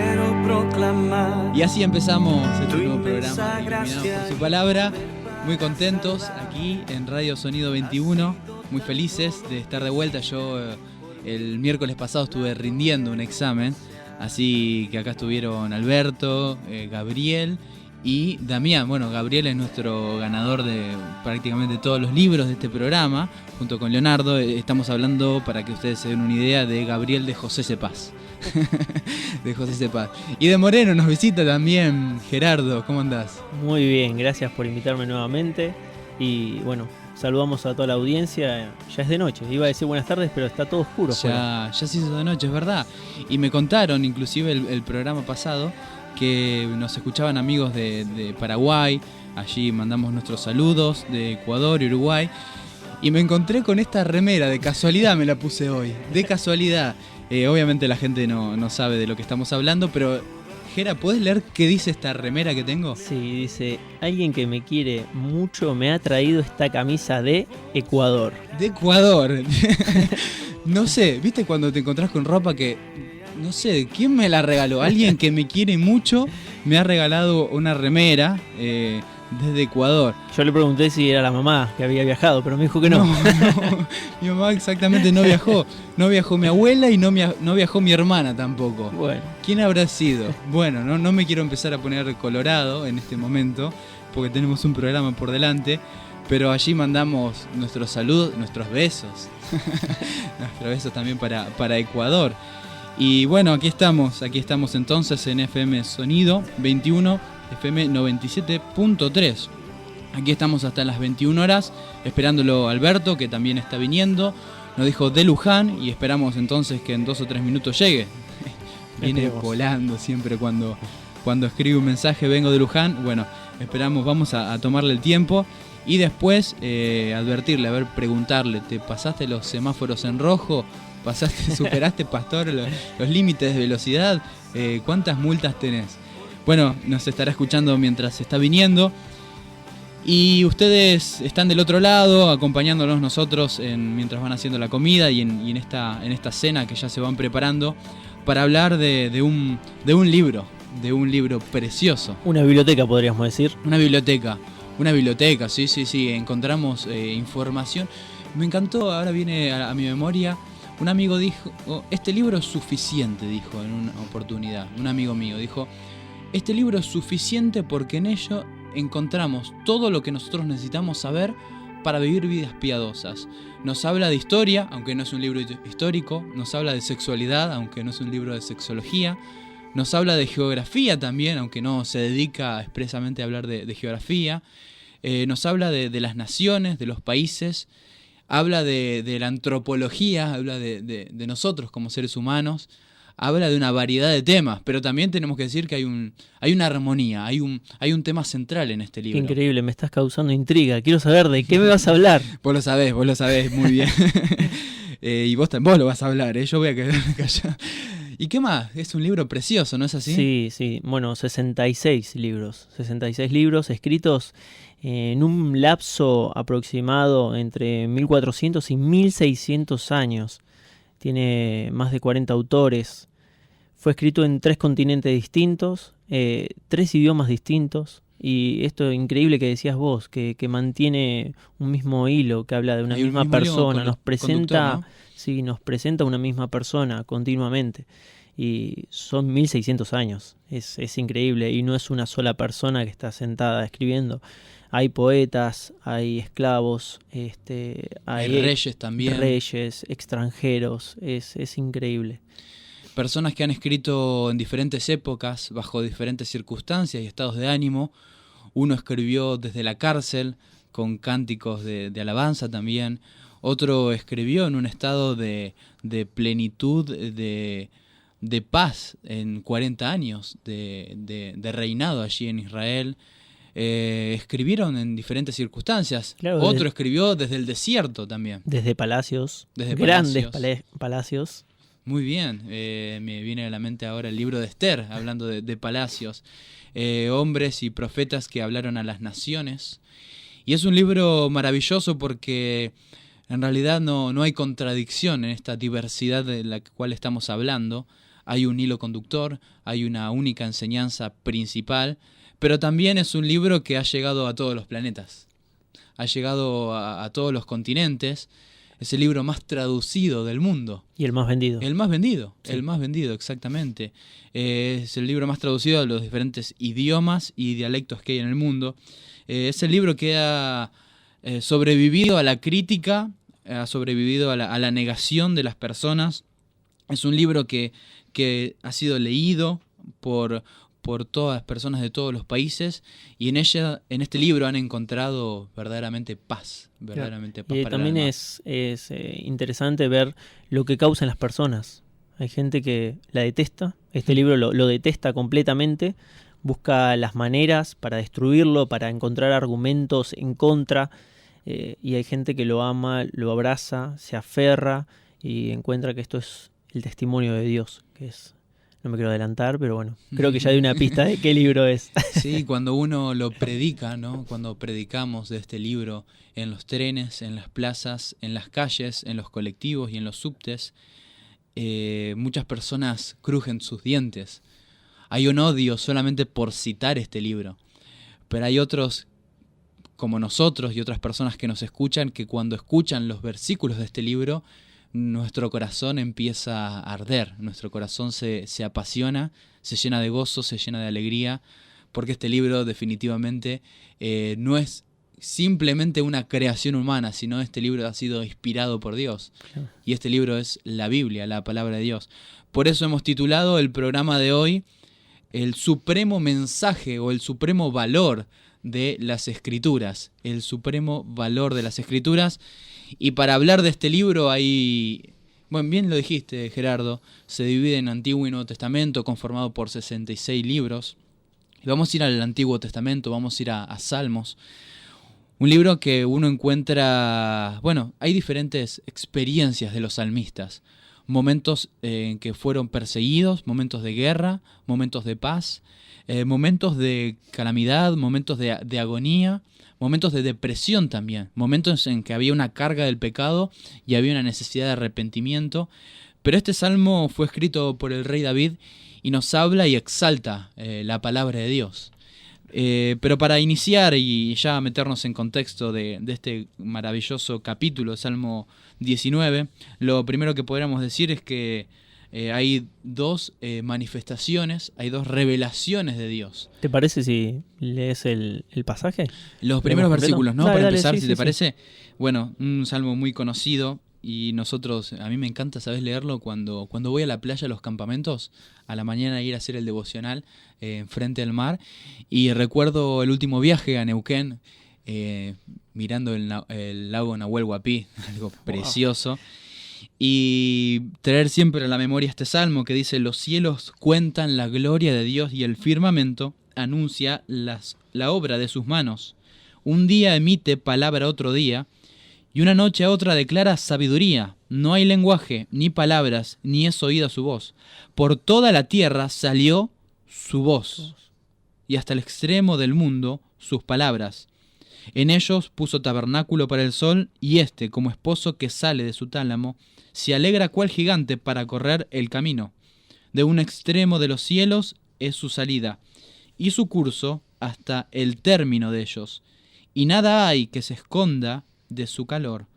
quiero proclamar. Y así empezamos este nuevo programa de Iluminados por su Palabra. Muy contentos aquí en Radio Sonido 21, muy felices de estar de vuelta. Yo el miércoles pasado estuve rindiendo un examen, así que acá estuvieron Alberto, Gabriel y Damián. Bueno, Gabriel es nuestro ganador de prácticamente todos los libros de este programa, junto con Leonardo. Estamos hablando, para que ustedes se den una idea, de Gabriel de José Cepaz. De José Cepaz. Y de Moreno nos visita también Gerardo. ¿Cómo andás? Muy bien, gracias por invitarme nuevamente. Y bueno, saludamos a toda la audiencia. Ya es de noche, iba a decir buenas tardes, pero está todo oscuro. Ya se hizo de noche, es verdad. Y me contaron, inclusive el programa pasado, que nos escuchaban amigos de Paraguay. Allí mandamos nuestros saludos, de Ecuador y Uruguay. Y me encontré con esta remera, de casualidad me la puse hoy, de casualidad. Obviamente la gente no sabe de lo que estamos hablando, pero Gera, ¿podés leer qué dice esta remera que tengo? Sí, dice: alguien que me quiere mucho me ha traído esta camisa de Ecuador. De Ecuador. No sé, ¿viste cuando te encontrás con ropa que... No sé, ¿quién me la regaló? Alguien que me quiere mucho me ha regalado una remera desde Ecuador. Yo le pregunté si era la mamá que había viajado, pero me dijo que no. No, mi mamá exactamente no viajó. No viajó mi abuela y no viajó mi hermana tampoco. Bueno. ¿Quién habrá sido? Bueno, no me quiero empezar a poner colorado en este momento, porque tenemos un programa por delante, pero allí mandamos nuestros saludos, nuestros besos. Nuestros besos también para Ecuador. Y bueno, aquí estamos entonces en FM Sonido 21, FM 97.3. Aquí estamos hasta las 21 horas, esperándolo Alberto, que también está viniendo. Nos dijo de Luján y esperamos entonces que en 2 o 3 minutos llegue. Viene volando siempre cuando escribe un mensaje, vengo de Luján. Bueno, esperamos, vamos a tomarle el tiempo y después advertirle, preguntarle, ¿te pasaste los semáforos en rojo? ¿Superaste, pastor, los límites de velocidad? ¿Cuántas multas tenés? Bueno, nos estará escuchando mientras está viniendo. Y ustedes están del otro lado, acompañándonos nosotros mientras van haciendo la comida y en esta cena que ya se van preparando, para hablar de un libro precioso. Una biblioteca, podríamos decir. Una biblioteca, sí. Encontramos información. Me encantó, ahora viene a mi memoria. Un amigo dijo, este libro es suficiente, dijo en una oportunidad. Un amigo mío dijo, este libro es suficiente porque en ello encontramos todo lo que nosotros necesitamos saber para vivir vidas piadosas. Nos habla de historia, aunque no es un libro histórico. Nos habla de sexualidad, aunque no es un libro de sexología. Nos habla de geografía también, aunque no se dedica expresamente a hablar de geografía. Nos habla de las naciones, de los países. Habla de la antropología, habla de nosotros como seres humanos, habla de una variedad de temas, pero también tenemos que decir que hay una armonía, hay un tema central en este libro. Qué increíble, me estás causando intriga, quiero saber de qué me vas a hablar. Vos lo sabés muy bien. Y vos lo vas a hablar, yo voy a quedarme callado. ¿Y qué más? Es un libro precioso, ¿no es así? Sí, bueno, 66 libros escritos en un lapso aproximado entre 1400 y 1600 años. Tiene más de 40 autores. Fue escrito en 3 continentes distintos, 3 idiomas distintos. Y esto es increíble que decías vos, que mantiene un mismo hilo, que habla de una misma persona. Nos presenta una misma persona continuamente. Y son 1600 años. Es increíble. Y no es una sola persona que está sentada escribiendo. Hay poetas, hay esclavos, hay reyes también. Reyes, extranjeros, es increíble. Personas que han escrito en diferentes épocas, bajo diferentes circunstancias y estados de ánimo. Uno escribió desde la cárcel, con cánticos de alabanza también. Otro escribió en un estado de plenitud, de paz, en 40 años de reinado allí en Israel. Escribieron en diferentes circunstancias. Claro, otro escribió desde el desierto también. Desde palacios, grandes palacios. Muy bien, me viene a la mente ahora el libro de Esther, hablando de palacios. Hombres y profetas que hablaron a las naciones. Y es un libro maravilloso porque en realidad no hay contradicción en esta diversidad de la cual estamos hablando. hay un hilo conductor, hay una única enseñanza principal, pero también es un libro que ha llegado a todos los planetas, ha llegado a todos los continentes, es el libro más traducido del mundo. Y el más vendido. El más vendido, Sí. el más vendido, exactamente. Es el libro más traducido a los diferentes idiomas y dialectos que hay en el mundo. Es el libro que ha sobrevivido a la crítica, ha sobrevivido a la negación de las personas. Es un libro que ha sido leído por todas las personas de todos los países, y en este libro han encontrado verdaderamente paz, verdaderamente paz Y para el también alma. es interesante ver lo que causa en las personas. Hay gente que la detesta, este libro lo detesta completamente, busca las maneras para destruirlo, para encontrar argumentos en contra, y hay gente que lo ama, lo abraza, se aferra y encuentra que esto es el testimonio de Dios, que es... No me quiero adelantar, pero bueno, creo que ya di una pista de qué libro es. Sí, cuando uno lo predica, ¿no? Cuando predicamos de este libro en los trenes, en las plazas, en las calles, en los colectivos y en los subtes, muchas personas crujen sus dientes. Hay un odio solamente por citar este libro, pero hay otros como nosotros y otras personas que nos escuchan, que cuando escuchan los versículos de este libro, nuestro corazón empieza a arder, nuestro corazón se apasiona, se llena de gozo, se llena de alegría, porque este libro definitivamente no es simplemente una creación humana, sino este libro ha sido inspirado por Dios. Claro. Y este libro es la Biblia, la palabra de Dios. Por eso hemos titulado el programa de hoy el supremo mensaje o el supremo valor de las Escrituras, el supremo valor de las Escrituras. Y para hablar de este libro hay, bueno, bien lo dijiste, Gerardo, se divide en Antiguo y Nuevo Testamento, conformado por 66 libros. Y vamos a ir al Antiguo Testamento, vamos a ir a Salmos. Un libro que uno encuentra, bueno, hay diferentes experiencias de los salmistas. Momentos en que fueron perseguidos, momentos de guerra, momentos de paz, momentos de calamidad, momentos de agonía, momentos de depresión también, momentos en que había una carga del pecado y había una necesidad de arrepentimiento. Pero este salmo fue escrito por el rey David y nos habla y exalta la palabra de Dios. Pero para iniciar y ya meternos en contexto de este maravilloso capítulo, Salmo 19, lo primero que podríamos decir es que hay dos manifestaciones, hay dos revelaciones de Dios. ¿Te parece si lees el pasaje? Los primeros completo? versículos, ¿no? Dale, Para dale, empezar, sí, si sí, te sí. parece. Bueno, un salmo muy conocido y nosotros, a mí me encanta, ¿sabes? Leerlo cuando voy a la playa, a los campamentos, a la mañana ir a hacer el devocional frente al mar. Y recuerdo el último viaje a Neuquén, mirando el lago Nahuel Huapi, algo precioso. Y traer siempre a la memoria este salmo que dice: los cielos cuentan la gloria de Dios y el firmamento anuncia la obra de sus manos. Un día emite palabra a otro día, y una noche a otra declara sabiduría. No hay lenguaje, ni palabras, ni es oída su voz. Por toda la tierra salió su voz, y hasta el extremo del mundo sus palabras. En ellos puso tabernáculo para el sol, y éste, como esposo que sale de su tálamo, se alegra cual gigante para correr el camino. De un extremo de los cielos es su salida, y su curso hasta el término de ellos. Y nada hay que se esconda de su calor.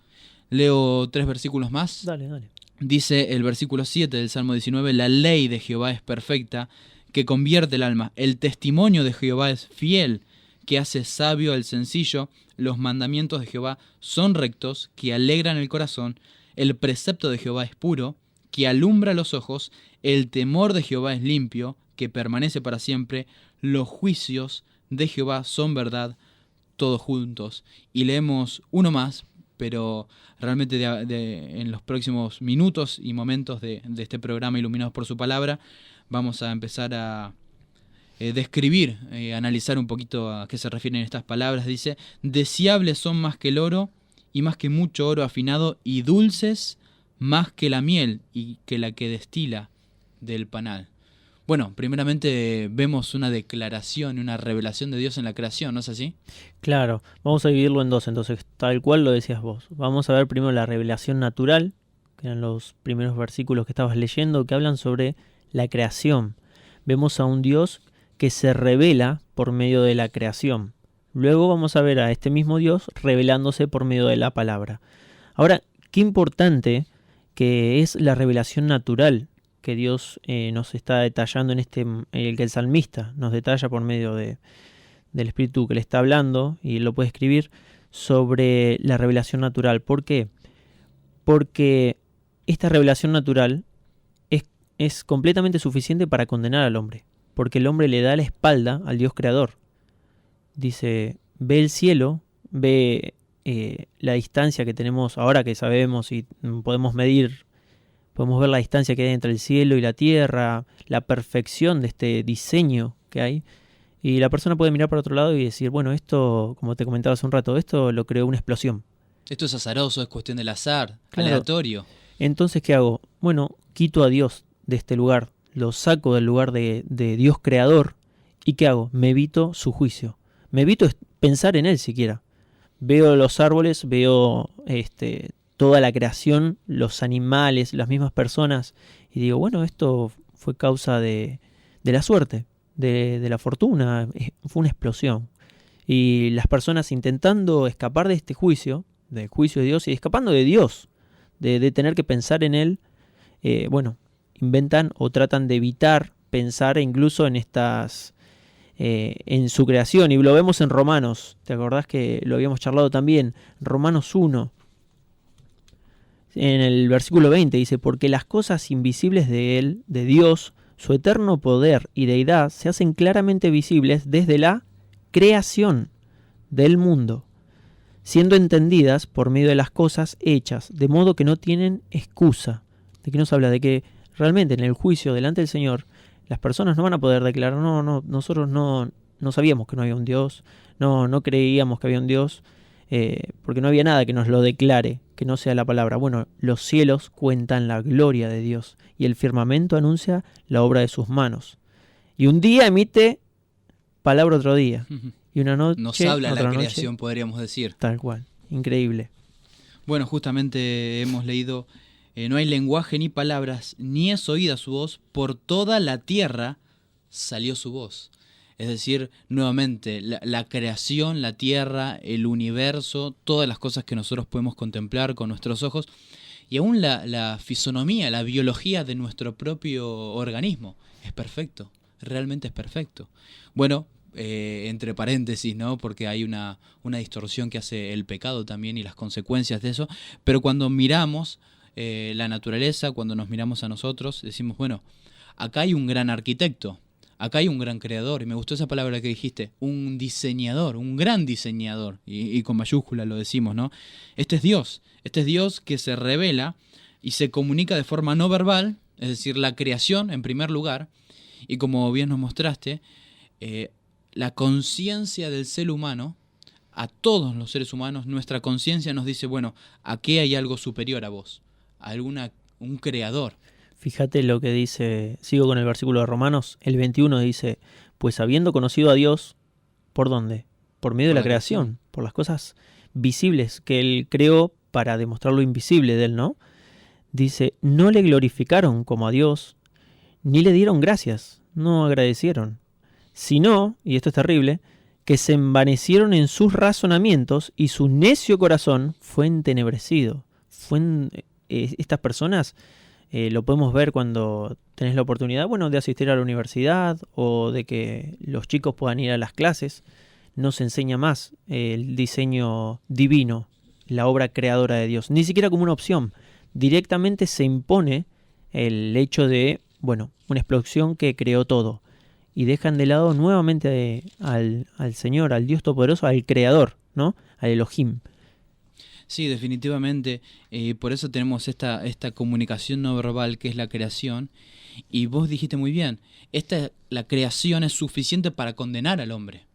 Leo 3 versículos más. Dale, dale. Dice el versículo 7 del Salmo 19, la ley de Jehová es perfecta, que convierte el alma. El testimonio de Jehová es fiel, que hace sabio al sencillo. Los mandamientos de Jehová son rectos, que alegran el corazón. El precepto de Jehová es puro, que alumbra los ojos. El temor de Jehová es limpio, que permanece para siempre. Los juicios de Jehová son verdad, todos juntos. Y leemos uno más, pero realmente en los próximos minutos y momentos de este programa Iluminados por su Palabra, vamos a empezar a describir, analizar un poquito a qué se refieren estas palabras. Dice: deseables son más que el oro, y más que mucho oro afinado, y dulces más que la miel, y que la que destila del panal. Bueno, primeramente vemos una declaración, una revelación de Dios en la creación, ¿no es así? Claro, vamos a dividirlo en dos, entonces, tal cual lo decías vos. Vamos a ver primero la revelación natural, que eran los primeros versículos que estabas leyendo, que hablan sobre la creación. Vemos a un Dios que se revela por medio de la creación. Luego vamos a ver a este mismo Dios revelándose por medio de la palabra. Ahora, qué importante que es la revelación natural que Dios nos está detallando el que el salmista nos detalla por medio del Espíritu que le está hablando, y lo puede escribir, sobre la revelación natural. ¿Por qué? Porque esta revelación natural es completamente suficiente para condenar al hombre, porque el hombre le da la espalda al Dios creador. Dice, ve el cielo, ve la distancia que tenemos ahora, que sabemos y podemos medir, podemos ver la distancia que hay entre el cielo y la tierra, la perfección de este diseño que hay, y la persona puede mirar para otro lado y decir, bueno, esto, como te comentaba hace un rato, esto lo creó una explosión. Esto es azaroso, es cuestión del azar, Claro. aleatorio. Entonces, ¿qué hago? Bueno, quito a Dios de este lugar, lo saco del lugar de Dios creador, ¿y qué hago? Me evito su juicio, me evito pensar en él siquiera. Veo los árboles, veo toda la creación, los animales, las mismas personas, y digo, bueno, esto fue causa de la suerte, de la fortuna, fue una explosión. Y las personas intentando escapar de este juicio, del juicio de Dios, y escapando de Dios, de tener que pensar en Él, inventan o tratan de evitar pensar incluso en en su creación. Y lo vemos en Romanos, ¿te acordás que lo habíamos charlado también? Romanos 1, en el versículo 20 dice, porque las cosas invisibles de Él, de Dios, su eterno poder y deidad, se hacen claramente visibles desde la creación del mundo, siendo entendidas por medio de las cosas hechas, de modo que no tienen excusa. ¿De qué nos habla? De que realmente en el juicio delante del Señor, las personas no van a poder declarar, no, nosotros no sabíamos que no había un Dios, no creíamos que había un Dios, porque no había nada que nos lo declare, que no sea la palabra. Bueno, los cielos cuentan la gloria de Dios, y el firmamento anuncia la obra de sus manos. Y un día emite palabra otro día, y una noche Nos habla otra la noche, creación, podríamos decir. tal cual, increíble. Bueno, justamente hemos leído, no hay lenguaje ni palabras, ni es oída su voz, por toda la tierra salió su voz. Es decir, nuevamente, la creación, la tierra, el universo, todas las cosas que nosotros podemos contemplar con nuestros ojos, y aún la fisonomía, la biología de nuestro propio organismo, es perfecto, realmente es perfecto. Bueno, entre paréntesis, ¿no? Porque hay una distorsión que hace el pecado también y las consecuencias de eso, pero cuando miramos la naturaleza, cuando nos miramos a nosotros, decimos, bueno, acá hay un gran arquitecto, acá hay un gran creador, y me gustó esa palabra que dijiste, un diseñador, un gran diseñador, y con mayúscula lo decimos, ¿no? Este es Dios que se revela y se comunica de forma no verbal, es decir, la creación en primer lugar, y como bien nos mostraste, la conciencia del ser humano, a todos los seres humanos, nuestra conciencia nos dice, bueno, aquí hay algo superior a vos, un creador. Fíjate lo que dice, sigo con el versículo de Romanos, el 21 dice, pues habiendo conocido a Dios, ¿por dónde? Por medio de la creación, por las cosas visibles que Él creó para demostrar lo invisible de Él, ¿no? Dice, no le glorificaron como a Dios, ni le dieron gracias, no agradecieron, sino, y esto es terrible, que se envanecieron en sus razonamientos y su necio corazón fue entenebrecido. Estas personas lo podemos ver cuando tenés la oportunidad, bueno, de asistir a la universidad o de que los chicos puedan ir a las clases. No se enseña más el diseño divino, la obra creadora de Dios, ni siquiera como una opción. Directamente se impone el hecho de, bueno, una explosión que creó todo. Y dejan de lado nuevamente al Señor, al Dios Todopoderoso, al Creador, ¿no? Al Elohim. Sí, definitivamente. Por eso tenemos esta comunicación no verbal que es la creación. Y vos dijiste muy bien, la creación es suficiente para condenar al hombre,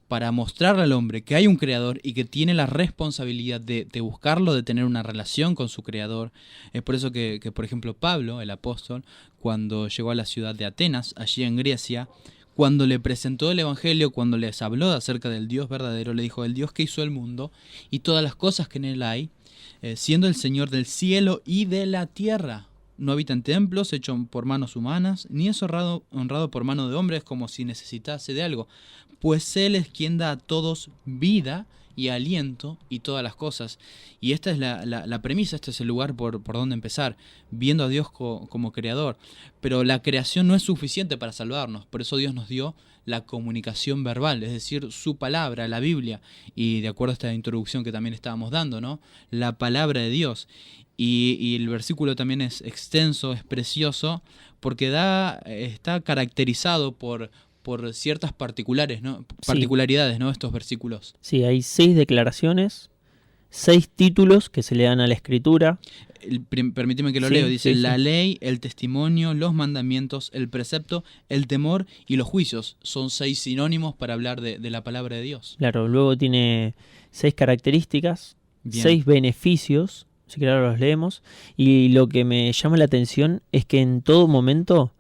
para mostrarle al hombre que hay un creador y que tiene la responsabilidad de buscarlo, de tener una relación con su creador. Es por eso que, por ejemplo, Pablo, el apóstol, cuando llegó a la ciudad de Atenas, allí en Grecia, cuando le presentó el evangelio, cuando les habló acerca del Dios verdadero, le dijo, el Dios que hizo el mundo y todas las cosas que en él hay, siendo el Señor del cielo y de la tierra. no habita en templos hechos por manos humanas, ni es honrado por mano de hombres como si necesitase de algo, pues Él es quien da a todos vida y aliento y todas las cosas. Y esta es la premisa, este es el lugar por donde empezar, viendo a Dios como creador. Pero la creación no es suficiente para salvarnos, por eso Dios nos dio la comunicación verbal, es decir, su palabra, la Biblia, y de acuerdo a esta introducción que también estábamos dando, ¿no? La palabra de Dios. Y el versículo también es extenso, es precioso, porque está caracterizado por ciertas particularidades, ¿no? Estos versículos. Sí, hay 6 declaraciones, 6 títulos que se le dan a la Escritura. Permíteme que lo leo. Dice la ley, el testimonio, los mandamientos, el precepto, el temor y los juicios. Son 6 sinónimos para hablar de la palabra de Dios. Claro, luego tiene 6 características, Bien. 6 beneficios, si claro los leemos. Y lo que me llama la atención es que en todo momento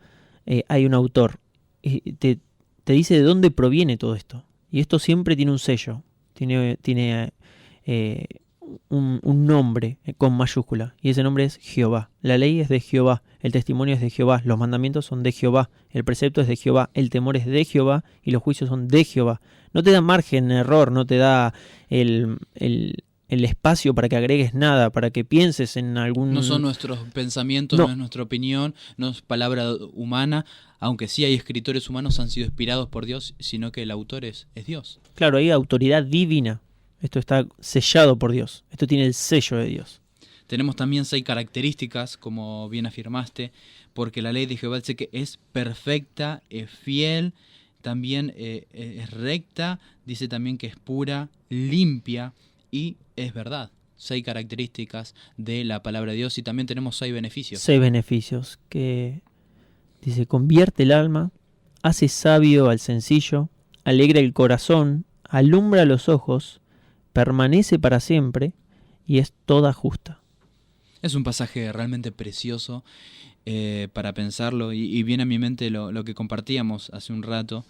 hay un autor. Te dice de dónde proviene todo esto. Y esto siempre tiene un sello, tiene un nombre con mayúscula, y ese nombre es Jehová. La ley es de Jehová, el testimonio es de Jehová, los mandamientos son de Jehová, el precepto es de Jehová, el temor es de Jehová y los juicios son de Jehová. No te da margen de error, no te da el espacio para que agregues nada, para que pienses en algún... No son nuestros pensamientos, no es nuestra opinión, no es palabra humana, aunque sí hay escritores humanos han sido inspirados por Dios, sino que el autor es Dios. Claro, hay autoridad divina. Esto está sellado por Dios. Esto tiene el sello de Dios. Tenemos también 6 características, como bien afirmaste, porque la ley de Jehová dice que es perfecta, es fiel, también es recta, dice también que es pura, limpia y es verdad. 6 características de la palabra de Dios y también tenemos 6 beneficios. 6 beneficios que dice, convierte el alma, hace sabio al sencillo, alegra el corazón, alumbra los ojos, permanece para siempre y es toda justa. Es un pasaje realmente precioso para pensarlo y viene a mi mente lo que compartíamos hace un rato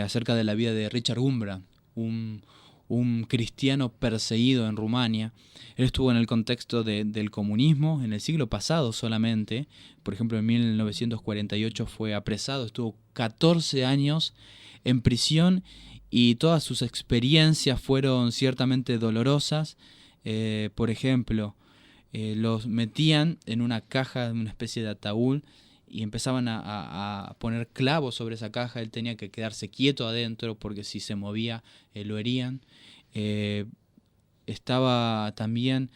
acerca de la vida de Richard Umbra, un cristiano perseguido en Rumania. Él estuvo en el contexto del comunismo en el siglo pasado solamente. Por ejemplo, en 1948 fue apresado, estuvo 14 años en prisión y todas sus experiencias fueron ciertamente dolorosas. Por ejemplo, los metían en una caja, en una especie de ataúd, y empezaban a poner clavos sobre esa caja. Él tenía que quedarse quieto adentro porque si se movía lo herían. Estaba también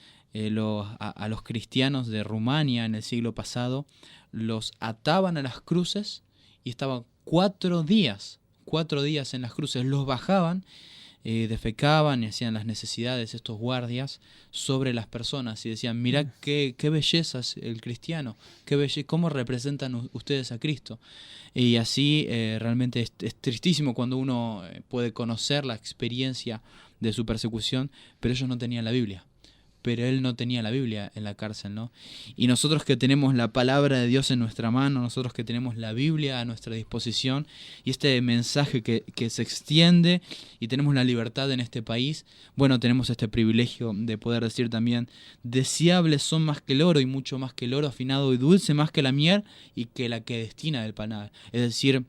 a los cristianos de Rumania en el siglo pasado, los ataban a las cruces y estaban 4 días en las cruces, los bajaban, defecaban y hacían las necesidades estos guardias sobre las personas y decían, mirá qué belleza es el cristiano, cómo representan ustedes a Cristo. Y así realmente es tristísimo cuando uno puede conocer la experiencia de su persecución, pero ellos no tenían la Biblia. Pero él no tenía la Biblia en la cárcel, ¿no? Y nosotros que tenemos la palabra de Dios en nuestra mano, nosotros que tenemos la Biblia a nuestra disposición y este mensaje que se extiende y tenemos la libertad en este país, bueno, tenemos este privilegio de poder decir también, deseables son más que el oro y mucho más que el oro afinado y dulce más que la miel y que la que destina del panal. Es decir,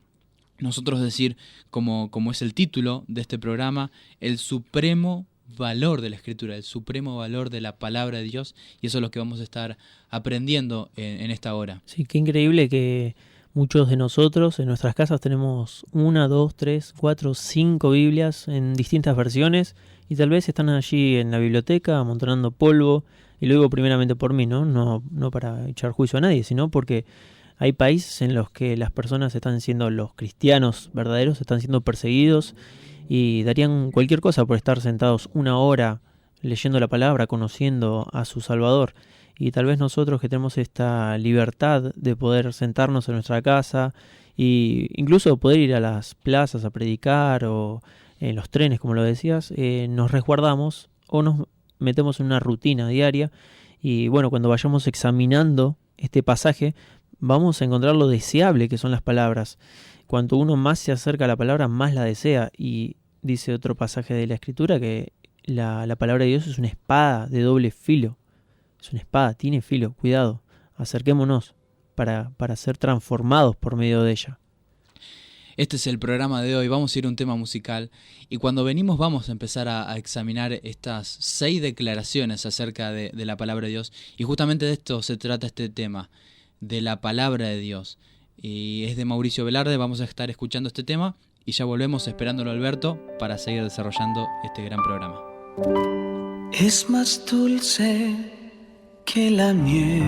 nosotros decir, como es el título de este programa, el supremo valor de la Escritura, el supremo valor de la palabra de Dios, y eso es lo que vamos a estar aprendiendo en esta hora. Sí, qué increíble que muchos de nosotros en nuestras casas tenemos 1, 2, 3, 4, 5 Biblias en distintas versiones y tal vez están allí en la biblioteca amontonando polvo, y lo digo primeramente por mí, no para echar juicio a nadie, sino porque hay países en los que las personas están siendo, los cristianos verdaderos están siendo perseguidos y darían cualquier cosa por estar sentados 1 hora leyendo la palabra, conociendo a su Salvador. Y tal vez nosotros que tenemos esta libertad de poder sentarnos en nuestra casa e incluso poder ir a las plazas a predicar o en los trenes, como lo decías, nos resguardamos o nos metemos en una rutina diaria. Y bueno, cuando vayamos examinando este pasaje, vamos a encontrar lo deseable que son las palabras. Cuanto uno más se acerca a la palabra, más la desea. Y dice otro pasaje de la Escritura que la palabra de Dios es una espada de doble filo. Es una espada, tiene filo, cuidado, acerquémonos. para ser transformados por medio de ella. Este es el programa de hoy, vamos a ir a un tema musical y cuando venimos vamos a empezar a examinar estas 6 declaraciones acerca de la palabra de Dios y justamente de esto se trata este tema, de la palabra de Dios. Y es de Mauricio Velarde, vamos a estar escuchando este tema y ya volvemos esperándolo Alberto para seguir desarrollando este gran programa. Es más dulce que la miel,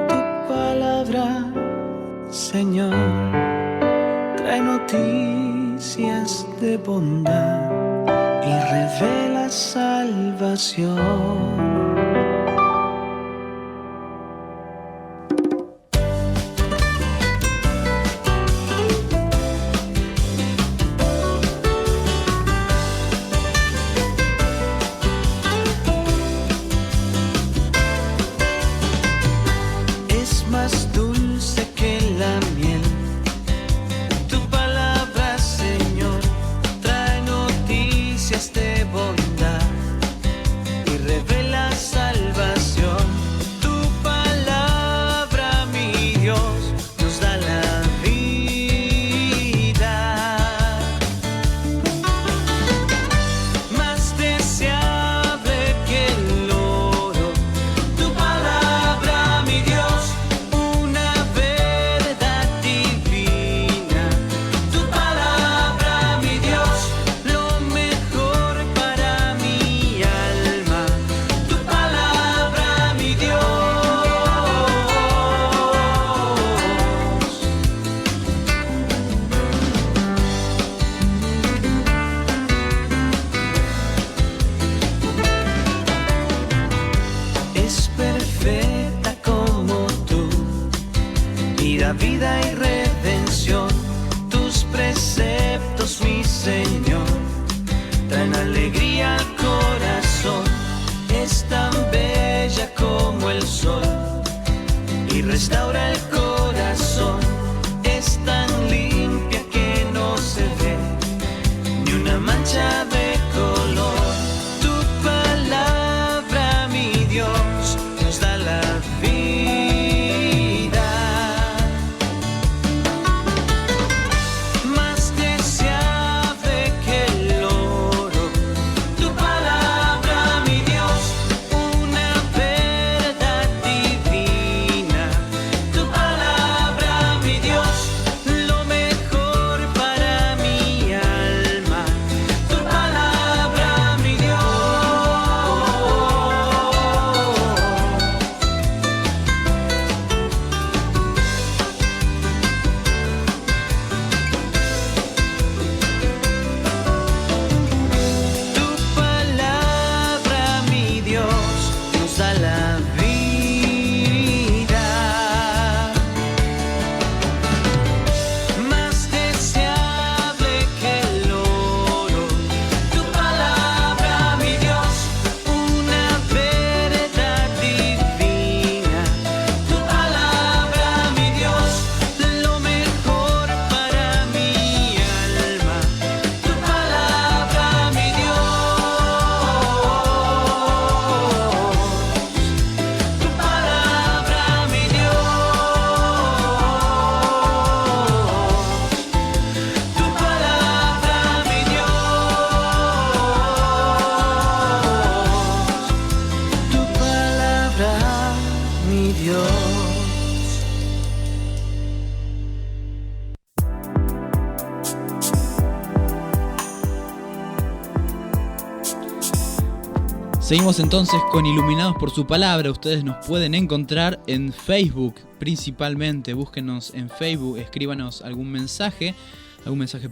tu palabra, Señor, trae noticias de bondad y revela salvación. Vida y redención, tus preceptos, mi Señor, traen alegría al corazón. Es tan bella como el sol y restaura el corazón. Es tan limpia que no se ve ni una mancha de color. Tu palabra, mi Dios, nos da la vida. Seguimos entonces con Iluminados por su palabra. Ustedes nos pueden encontrar en Facebook principalmente. Búsquenos en Facebook, escríbanos algún mensaje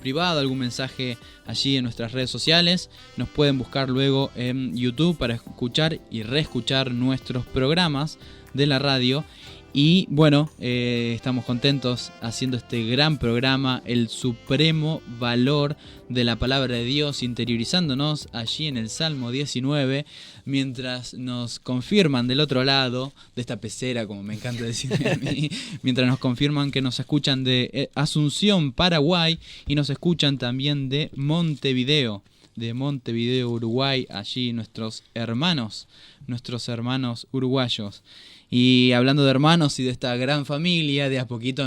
privado, algún mensaje allí en nuestras redes sociales. Nos pueden buscar luego en YouTube para escuchar y reescuchar nuestros programas de la radio. Y bueno, estamos contentos haciendo este gran programa, el supremo valor de la palabra de Dios, interiorizándonos allí en el Salmo 19, mientras nos confirman del otro lado de esta pecera, como me encanta decirme a mí, mientras nos confirman que nos escuchan de Asunción, Paraguay, y nos escuchan también de Montevideo, Uruguay, allí nuestros hermanos uruguayos. Y hablando de hermanos y de esta gran familia, de a poquito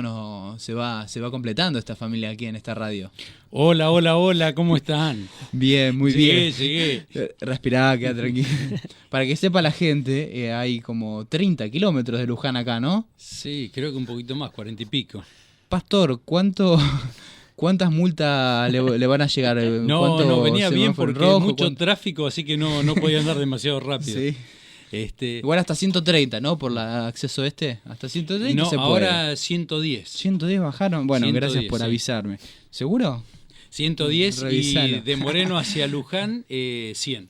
se va completando esta familia aquí en esta radio. Hola, hola, hola, ¿cómo están? Bien, muy bien. Llegué. Respirá, queda tranquilo. Para que sepa la gente, hay como 30 kilómetros de Luján acá, ¿no? Sí, creo que un poquito más, 40 y pico. Pastor, ¿cuántas multas le van a llegar? No, venía bien porque rojo, mucho tráfico, así que no podía andar demasiado rápido. Sí. Igual hasta 130, ¿no? Por el acceso hasta 130 no, se puede. Ahora 110. 110 bajaron. Bueno, 110, gracias por avisarme. ¿Seguro? 110 Revisalo. y de Moreno hacia Luján 100.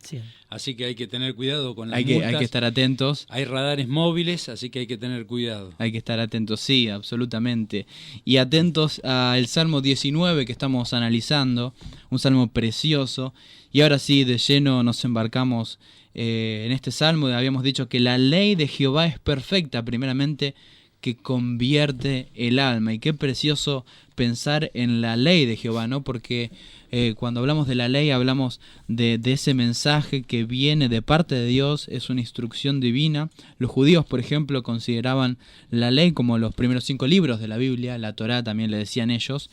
Así que hay que tener cuidado con las multas. Hay que estar atentos. Hay radares móviles, así que hay que tener cuidado. Hay que estar atentos, sí, absolutamente. Y atentos al Salmo 19 que estamos analizando, un salmo precioso. Y ahora sí, de lleno nos embarcamos en este salmo. Habíamos dicho que la ley de Jehová es perfecta, primeramente, que convierte el alma. Y qué precioso pensar en la ley de Jehová, ¿no? Porque cuando hablamos de la ley hablamos de ese mensaje que viene de parte de Dios, es una instrucción divina. Los judíos, por ejemplo, consideraban la ley como los primeros 5 libros de la Biblia, la Torá también le decían ellos,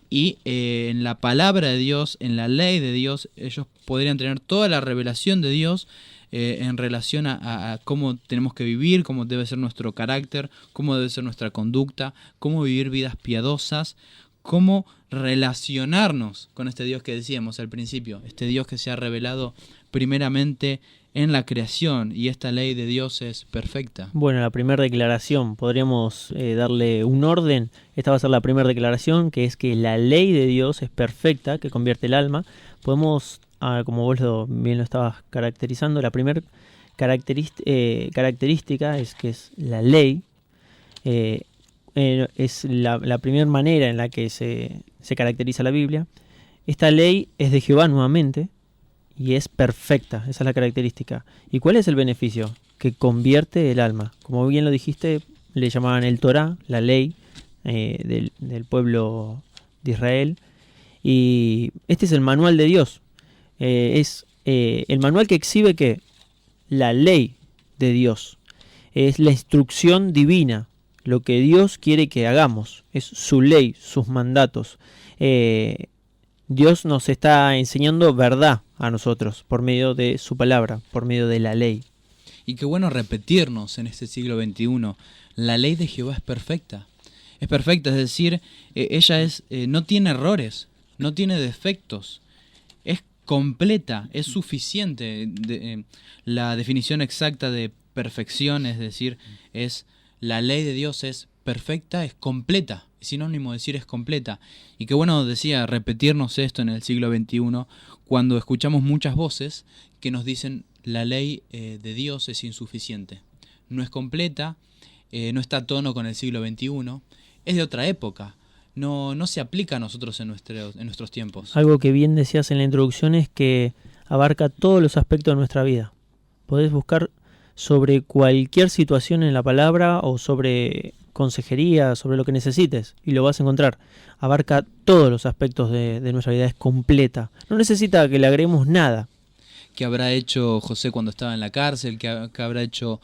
y en la palabra de Dios, en la ley de Dios, ellos podrían tener toda la revelación de Dios en relación a cómo tenemos que vivir, cómo debe ser nuestro carácter, cómo debe ser nuestra conducta, cómo vivir vidas piadosas, cómo relacionarnos con este Dios que decíamos al principio, este Dios que se ha revelado primeramente en la creación, y esta ley de Dios es perfecta. Bueno, la primera declaración, podríamos darle un orden. Esta va a ser la primera declaración, que es que la ley de Dios es perfecta, que convierte el alma. Podemos, como vos bien lo estabas caracterizando, la primera característica es que es la ley. Es la primera manera en la que se caracteriza la Biblia. Esta ley es de Jehová nuevamente y es perfecta, esa es la característica. ¿Y cuál es el beneficio? Que convierte el alma. Como bien lo dijiste, le llamaban el Torá, la ley del pueblo de Israel. Y este es el manual de Dios. Es el manual que exhibe que la ley de Dios es la instrucción divina, lo que Dios quiere que hagamos, es su ley, sus mandatos. Dios nos está enseñando verdad a nosotros por medio de su palabra, por medio de la ley. Y qué bueno repetirnos en este siglo XXI, la ley de Jehová es perfecta. Es perfecta, es decir, ella no tiene errores, no tiene defectos, es completa, es suficiente. La definición exacta de perfección, es decir, la ley de Dios es perfecta, es completa. Es sinónimo de decir es completa. Y qué bueno, decía, repetirnos esto en el siglo XXI, cuando escuchamos muchas voces que nos dicen la ley de Dios es insuficiente. No es completa, no está a tono con el siglo XXI, es de otra época. No se aplica a nosotros en nuestros tiempos. Algo que bien decías en la introducción es que abarca todos los aspectos de nuestra vida. Podés buscar sobre cualquier situación en la palabra o sobre consejería, sobre lo que necesites, y lo vas a encontrar. Abarca todos los aspectos de nuestra vida, es completa. No necesita que le agreguemos nada. ¿Qué habrá hecho José cuando estaba en la cárcel? ¿Qué habrá hecho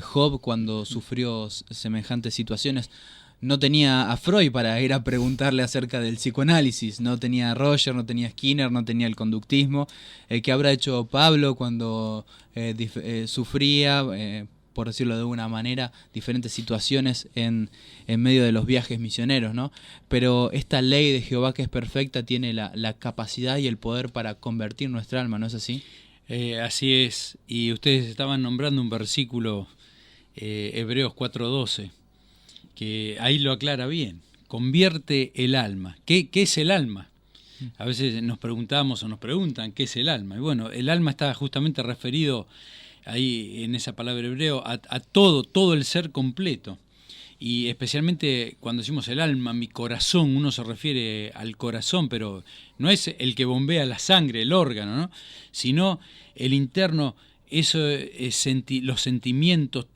Job cuando sufrió semejantes situaciones? No tenía a Freud para ir a preguntarle acerca del psicoanálisis, no tenía a Roger, no tenía a Skinner, no tenía el conductismo. ¿Qué habrá hecho Pablo cuando sufría, por decirlo de alguna manera, diferentes situaciones en medio de los viajes misioneros, ¿no? Pero esta ley de Jehová que es perfecta tiene la capacidad y el poder para convertir nuestra alma, ¿no es así? Así es, y ustedes estaban nombrando un versículo, Hebreos 4:12, que ahí lo aclara bien. Convierte el alma. ¿Qué es el alma? A veces nos preguntamos o nos preguntan qué es el alma. Y bueno, el alma está justamente referido ahí en esa palabra hebreo a todo el ser completo. Y especialmente cuando decimos el alma, mi corazón, uno se refiere al corazón, pero no es el que bombea la sangre, el órgano, ¿no? Sino el interno. Eso es los sentimientos,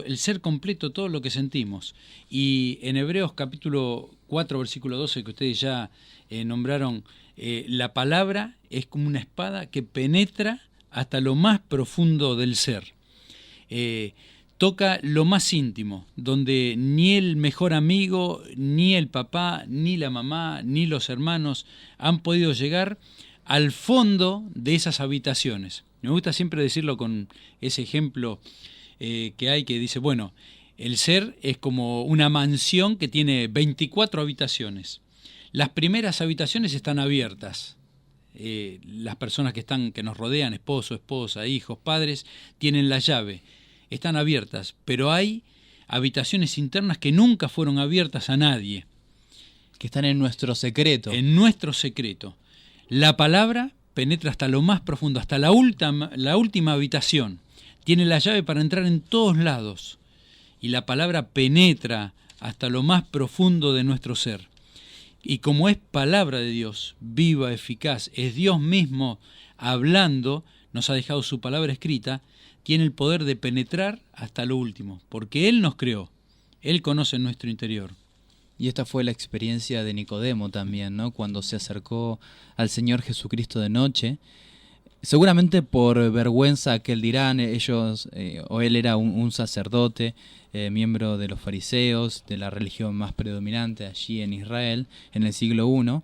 el ser completo, todo lo que sentimos. Y en Hebreos capítulo 4, versículo 12, que ustedes ya nombraron, la palabra es como una espada que penetra hasta lo más profundo del ser. toca lo más íntimo, donde ni el mejor amigo, ni el papá, ni la mamá, ni los hermanos han podido llegar al fondo de esas habitaciones. Me gusta siempre decirlo con ese ejemplo que hay, que dice, bueno, el ser es como una mansión que tiene 24 habitaciones. Las primeras habitaciones están abiertas. Las personas que nos rodean, esposo, esposa, hijos, padres, tienen la llave. Están abiertas, pero hay habitaciones internas que nunca fueron abiertas a nadie. Que están en nuestro secreto. En nuestro secreto. La palabra penetra hasta lo más profundo, hasta la última habitación. Tiene la llave para entrar en todos lados. Y la palabra penetra hasta lo más profundo de nuestro ser. Y como es palabra de Dios, viva, eficaz, es Dios mismo hablando, nos ha dejado su palabra escrita, tiene el poder de penetrar hasta lo último, porque Él nos creó, Él conoce nuestro interior. Y esta fue la experiencia de Nicodemo también, ¿no? Cuando se acercó al Señor Jesucristo de noche, seguramente por vergüenza que él dirán, ellos, o él era un sacerdote, miembro de los fariseos, de la religión más predominante allí en Israel, en el siglo I,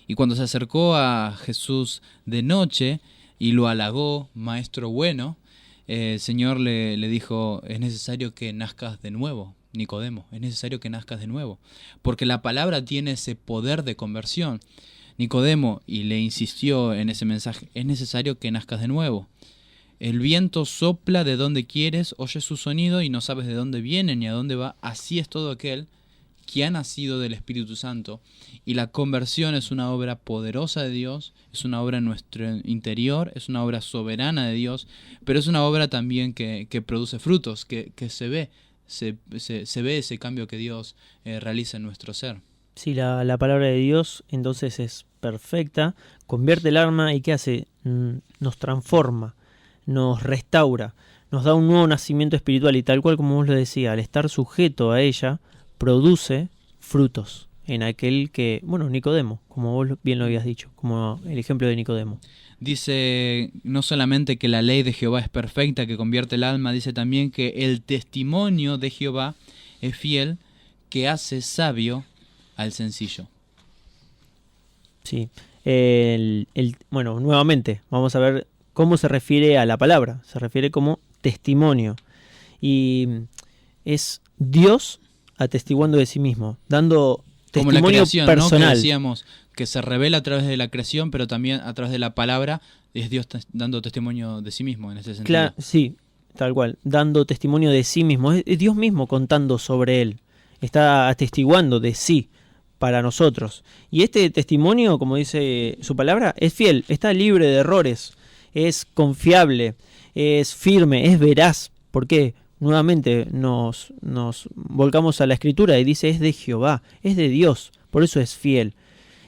y cuando se acercó a Jesús de noche y lo halagó, maestro bueno, el Señor le dijo, es necesario que nazcas de nuevo, Nicodemo, es necesario que nazcas de nuevo, porque la palabra tiene ese poder de conversión. Nicodemo, y le insistió en ese mensaje, es necesario que nazcas de nuevo. El viento sopla de donde quieres, oyes su sonido y no sabes de dónde viene ni a dónde va. Así es todo aquel que ha nacido del Espíritu Santo. Y la conversión es una obra poderosa de Dios, es una obra en nuestro interior, es una obra soberana de Dios, pero es una obra también que produce frutos, que se ve ese cambio que Dios realiza en nuestro ser. Sí, la palabra de Dios entonces es perfecta, convierte el alma y ¿qué hace? Nos transforma, nos restaura, nos da un nuevo nacimiento espiritual y tal cual como vos lo decías, al estar sujeto a ella, produce frutos en aquel que, bueno, Nicodemo, como vos bien lo habías dicho, como el ejemplo de Nicodemo. Dice no solamente que la ley de Jehová es perfecta, que convierte el alma, dice también que el testimonio de Jehová es fiel, que hace sabio al sencillo. Sí, bueno, nuevamente, vamos a ver cómo se refiere a la palabra. Se refiere como testimonio. Y es Dios atestiguando de sí mismo, dando como testimonio la creación, personal. ¿no? Que decíamos que se revela a través de la creación, pero también a través de la palabra es Dios dando testimonio de sí mismo en ese sentido. Claro, sí, tal cual, dando testimonio de sí mismo. Es Dios mismo contando sobre él. Está atestiguando de sí para nosotros. Y este testimonio, como dice su palabra, es fiel, está libre de errores, es confiable, es firme, es veraz. ¿Por qué? Nuevamente nos volcamos a la Escritura y dice es de Jehová, es de Dios, por eso es fiel.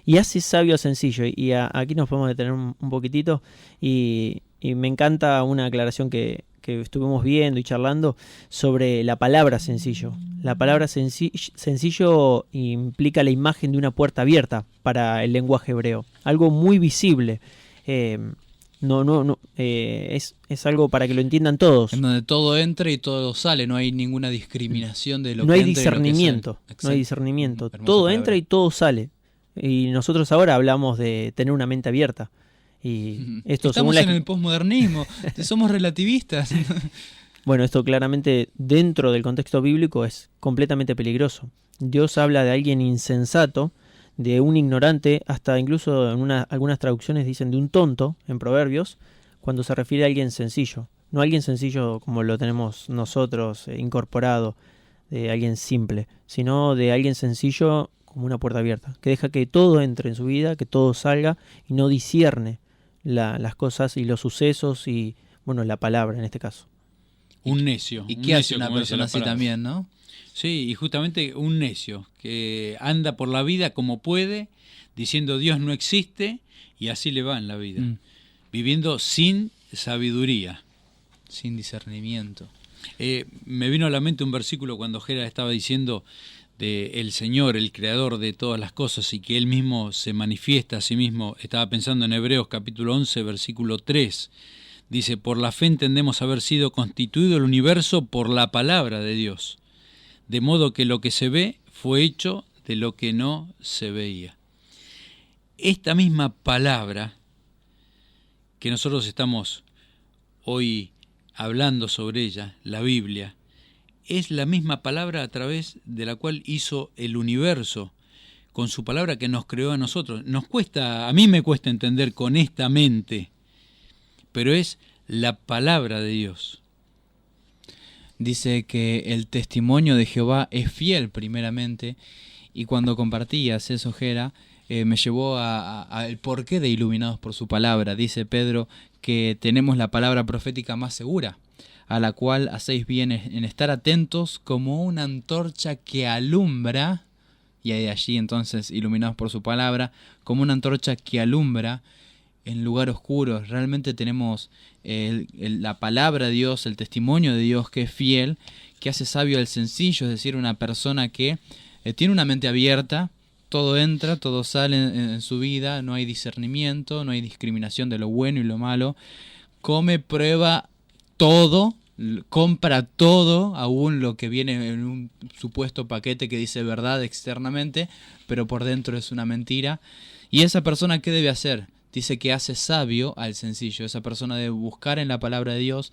Y hace sabio sencillo. Y aquí nos podemos detener un poquitito y me encanta una aclaración que estuvimos viendo y charlando sobre la palabra sencillo. La palabra sencillo implica la imagen de una puerta abierta para el lenguaje hebreo. Algo muy visible. Es algo para que lo entiendan todos. En donde todo entra y todo sale, no hay ninguna discriminación de lo no que hay entra discernimiento, y lo que no hay discernimiento. Hermosa Todo palabra. entra y todo sale. Y nosotros ahora hablamos de tener una mente abierta. Y esto Estamos según en el posmodernismo, somos relativistas. Bueno, esto claramente dentro del contexto bíblico es completamente peligroso. Dios habla de alguien insensato, de un ignorante, hasta incluso en algunas traducciones dicen de un tonto en Proverbios, cuando se refiere a alguien sencillo. No alguien sencillo como lo tenemos nosotros incorporado, de alguien simple, sino de alguien sencillo como una puerta abierta, que deja que todo entre en su vida, que todo salga y no discierne las cosas y los sucesos y, bueno, la palabra en este caso. Un necio. ¿Y un qué hace necio, una como dice persona la así palabra. también, no? Sí, y justamente un necio que anda por la vida como puede, diciendo Dios no existe, y así le va en la vida, viviendo sin sabiduría. Sin discernimiento. Me vino a la mente un versículo cuando Gera estaba diciendo de el Señor, el creador de todas las cosas, y que Él mismo se manifiesta a sí mismo. Estaba pensando en Hebreos capítulo 11, versículo 3. Dice, por la fe entendemos haber sido constituido el universo por la palabra de Dios, de modo que lo que se ve fue hecho de lo que no se veía. Esta misma palabra que nosotros estamos hoy hablando sobre ella, la Biblia, es la misma palabra a través de la cual hizo el universo, con su palabra que nos creó a nosotros. A mí me cuesta entender con esta mente, pero es la palabra de Dios. Dice que el testimonio de Jehová es fiel primeramente, y cuando compartías eso, Gera, me llevó al porqué de iluminados por su palabra. Dice Pedro que tenemos la palabra profética más segura, a la cual hacéis bien en estar atentos como una antorcha que alumbra, y de allí entonces iluminados por su palabra, como una antorcha que alumbra en lugar oscuro. Realmente tenemos la palabra de Dios, el testimonio de Dios que es fiel, que hace sabio al sencillo, es decir, una persona que tiene una mente abierta, todo entra, todo sale en su vida, no hay discernimiento, no hay discriminación de lo bueno y lo malo, come, prueba todo, compra todo, aún lo que viene en un supuesto paquete que dice verdad externamente, pero por dentro es una mentira. ¿Y esa persona qué debe hacer? Dice que hace sabio al sencillo. Esa persona debe buscar en la palabra de Dios,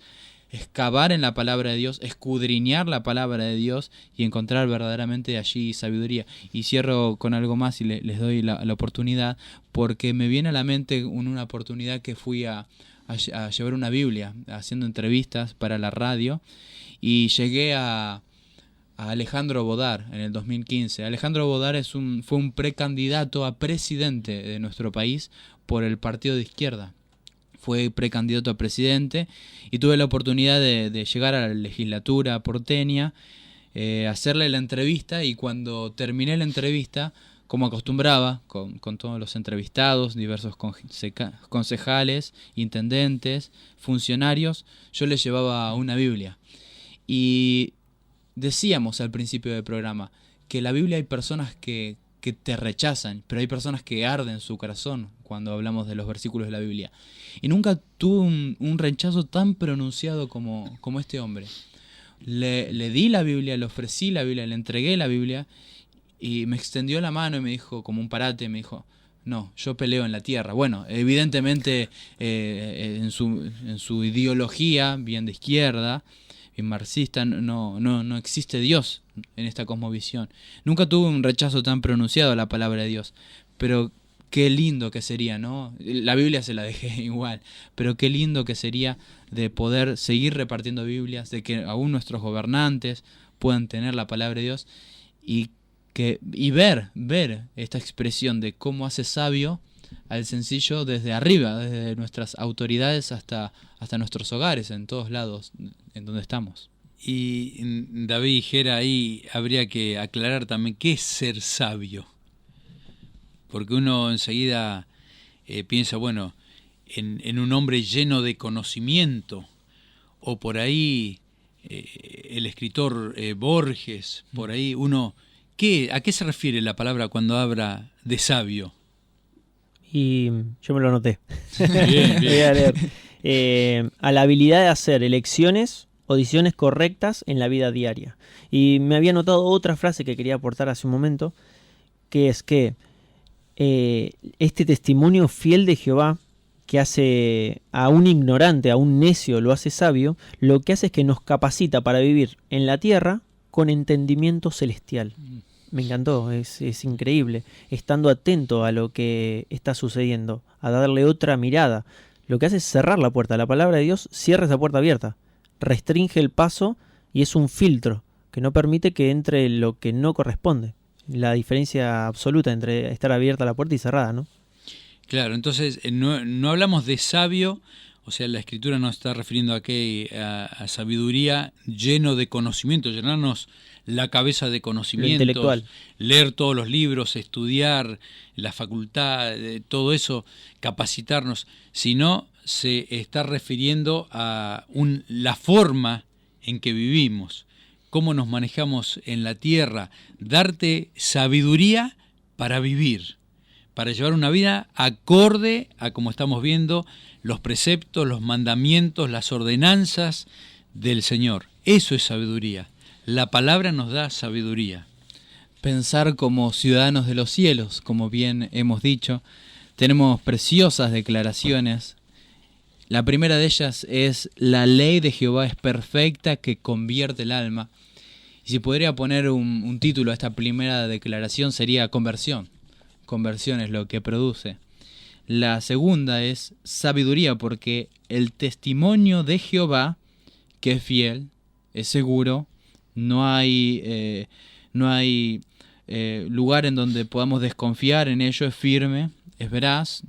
excavar en la palabra de Dios, escudriñar la palabra de Dios y encontrar verdaderamente allí sabiduría. Y cierro con algo más y les doy la oportunidad, porque me viene a la mente una oportunidad que fui a llevar una Biblia, haciendo entrevistas para la radio, y llegué a Alejandro Bodar en el 2015. Alejandro Bodar fue un precandidato a presidente de nuestro país por el partido de izquierda. Fue precandidato a presidente y tuve la oportunidad de llegar a la legislatura porteña, hacerle la entrevista, y cuando terminé la entrevista, como acostumbraba, con todos los entrevistados, diversos concejales, intendentes, funcionarios, yo les llevaba una Biblia. Y decíamos al principio del programa que en la Biblia hay personas que te rechazan, pero hay personas que arden su corazón cuando hablamos de los versículos de la Biblia. Y nunca tuve un rechazo tan pronunciado como este hombre. Le di la Biblia, le ofrecí la Biblia, le entregué la Biblia, y me extendió la mano y me dijo, como un parate, me dijo, no, yo peleo en la tierra. Bueno, evidentemente en su ideología, bien de izquierda, bien marxista, no existe Dios en esta cosmovisión. Nunca tuve un rechazo tan pronunciado a la palabra de Dios, pero qué lindo que sería, ¿no? La Biblia se la dejé igual, pero qué lindo que sería de poder seguir repartiendo Biblias, de que aún nuestros gobernantes puedan tener la palabra de Dios y ver esta expresión de cómo hace sabio al sencillo desde arriba, desde nuestras autoridades hasta nuestros hogares, en todos lados en donde estamos. Y David y Gera, ahí habría que aclarar también qué es ser sabio, porque uno enseguida piensa, bueno, en un hombre lleno de conocimiento, o por ahí el escritor Borges, por ahí uno... ¿A qué se refiere la palabra cuando habla de sabio? Y yo me lo anoté. Bien, bien. Voy a leer. A la habilidad de hacer elecciones o decisiones correctas en la vida diaria. Y me había notado otra frase que quería aportar hace un momento, que es que este testimonio fiel de Jehová, que hace a un ignorante, a un necio, lo hace sabio, lo que hace es que nos capacita para vivir en la tierra con entendimiento celestial. Me encantó, es increíble, estando atento a lo que está sucediendo, a darle otra mirada. Lo que hace es cerrar la puerta. La palabra de Dios cierra esa puerta abierta, restringe el paso y es un filtro que no permite que entre lo que no corresponde. La diferencia absoluta entre estar abierta la puerta y cerrada, ¿no? Claro, entonces no hablamos de sabio, o sea, la Escritura nos está refiriendo a sabiduría lleno de conocimiento, llenarnos la cabeza de conocimientos, leer todos los libros, estudiar la facultad, todo eso, capacitarnos, sino se está refiriendo a la forma en que vivimos, cómo nos manejamos en la tierra, darte sabiduría para vivir para llevar una vida acorde a, como estamos viendo, los preceptos, los mandamientos, las ordenanzas del Señor. Eso es sabiduría. La palabra nos da sabiduría. Pensar como ciudadanos de los cielos, como bien hemos dicho. Tenemos preciosas declaraciones. La primera de ellas es: la ley de Jehová es perfecta, que convierte el alma. Y si podría poner un título a esta primera declaración, sería conversión. Conversión es lo que produce. La segunda es sabiduría, porque el testimonio de Jehová, que es fiel, es seguro, no hay lugar en donde podamos desconfiar en ello, es firme, es veraz,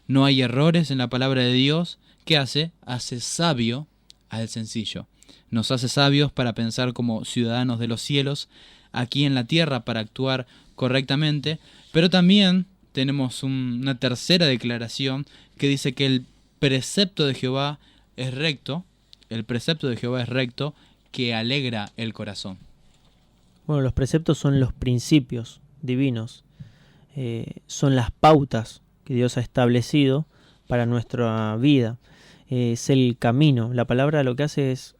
no hay errores en la palabra de Dios. ¿Qué hace? Hace sabio al sencillo. Nos hace sabios para pensar como ciudadanos de los cielos aquí en la tierra, para actuar correctamente, pero también tenemos una tercera declaración que dice que el precepto de Jehová es recto, que alegra el corazón. Bueno, los preceptos son los principios divinos, son las pautas que Dios ha establecido para nuestra vida, es el camino. La palabra lo que hace es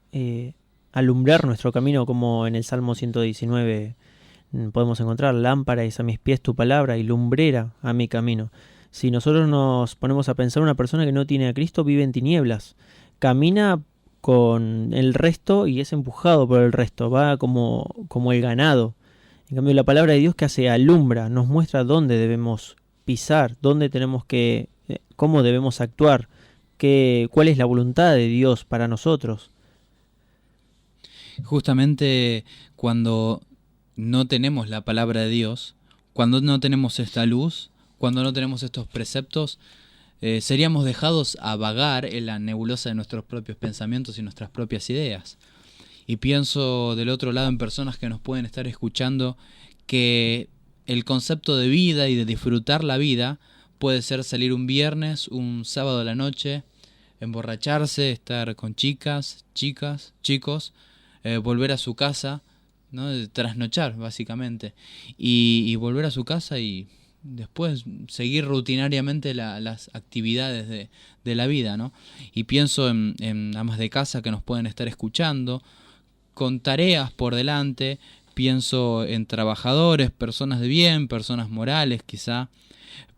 alumbrar nuestro camino, como en el Salmo 119 podemos encontrar: lámpara es a mis pies tu palabra y lumbrera a mi camino. Si nosotros nos ponemos a pensar, una persona que no tiene a Cristo vive en tinieblas, camina con el resto y es empujado por el resto, va como el ganado. En cambio, la palabra de Dios, que hace, alumbra, nos muestra dónde debemos pisar, dónde tenemos que, cómo debemos actuar, cuál es la voluntad de Dios para nosotros. Justamente cuando no tenemos la palabra de Dios, cuando no tenemos esta luz, cuando no tenemos estos preceptos, seríamos dejados a vagar en la nebulosa de nuestros propios pensamientos y nuestras propias ideas. Y pienso del otro lado en personas que nos pueden estar escuchando, que el concepto de vida y de disfrutar la vida puede ser salir un viernes, un sábado a la noche, emborracharse, estar con chicos, volver a su casa, ¿no? Trasnochar básicamente, y volver a su casa y después seguir rutinariamente las actividades de la vida, ¿no? Y pienso en amas de casa que nos pueden estar escuchando, con tareas por delante. Pienso en trabajadores, personas de bien, personas morales quizá,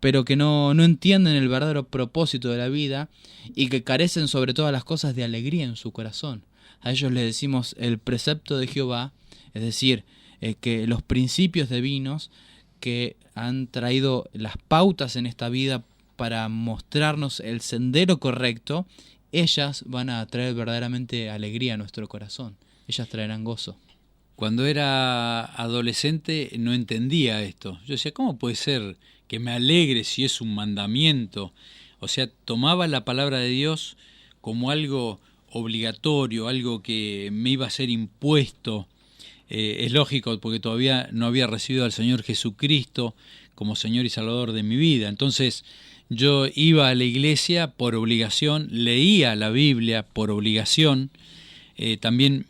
pero que no entienden el verdadero propósito de la vida y que carecen sobre todas las cosas de alegría en su corazón. A ellos les decimos el precepto de Jehová, es decir, que los principios divinos que han traído las pautas en esta vida para mostrarnos el sendero correcto, ellas van a traer verdaderamente alegría a nuestro corazón. Ellas traerán gozo. Cuando era adolescente no entendía esto. Yo decía, ¿cómo puede ser que me alegre si es un mandamiento? O sea, tomaba la palabra de Dios como algo obligatorio, algo que me iba a ser impuesto. Es lógico, porque todavía no había recibido al Señor Jesucristo como Señor y Salvador de mi vida. Entonces yo iba a la iglesia por obligación, leía la Biblia por obligación. También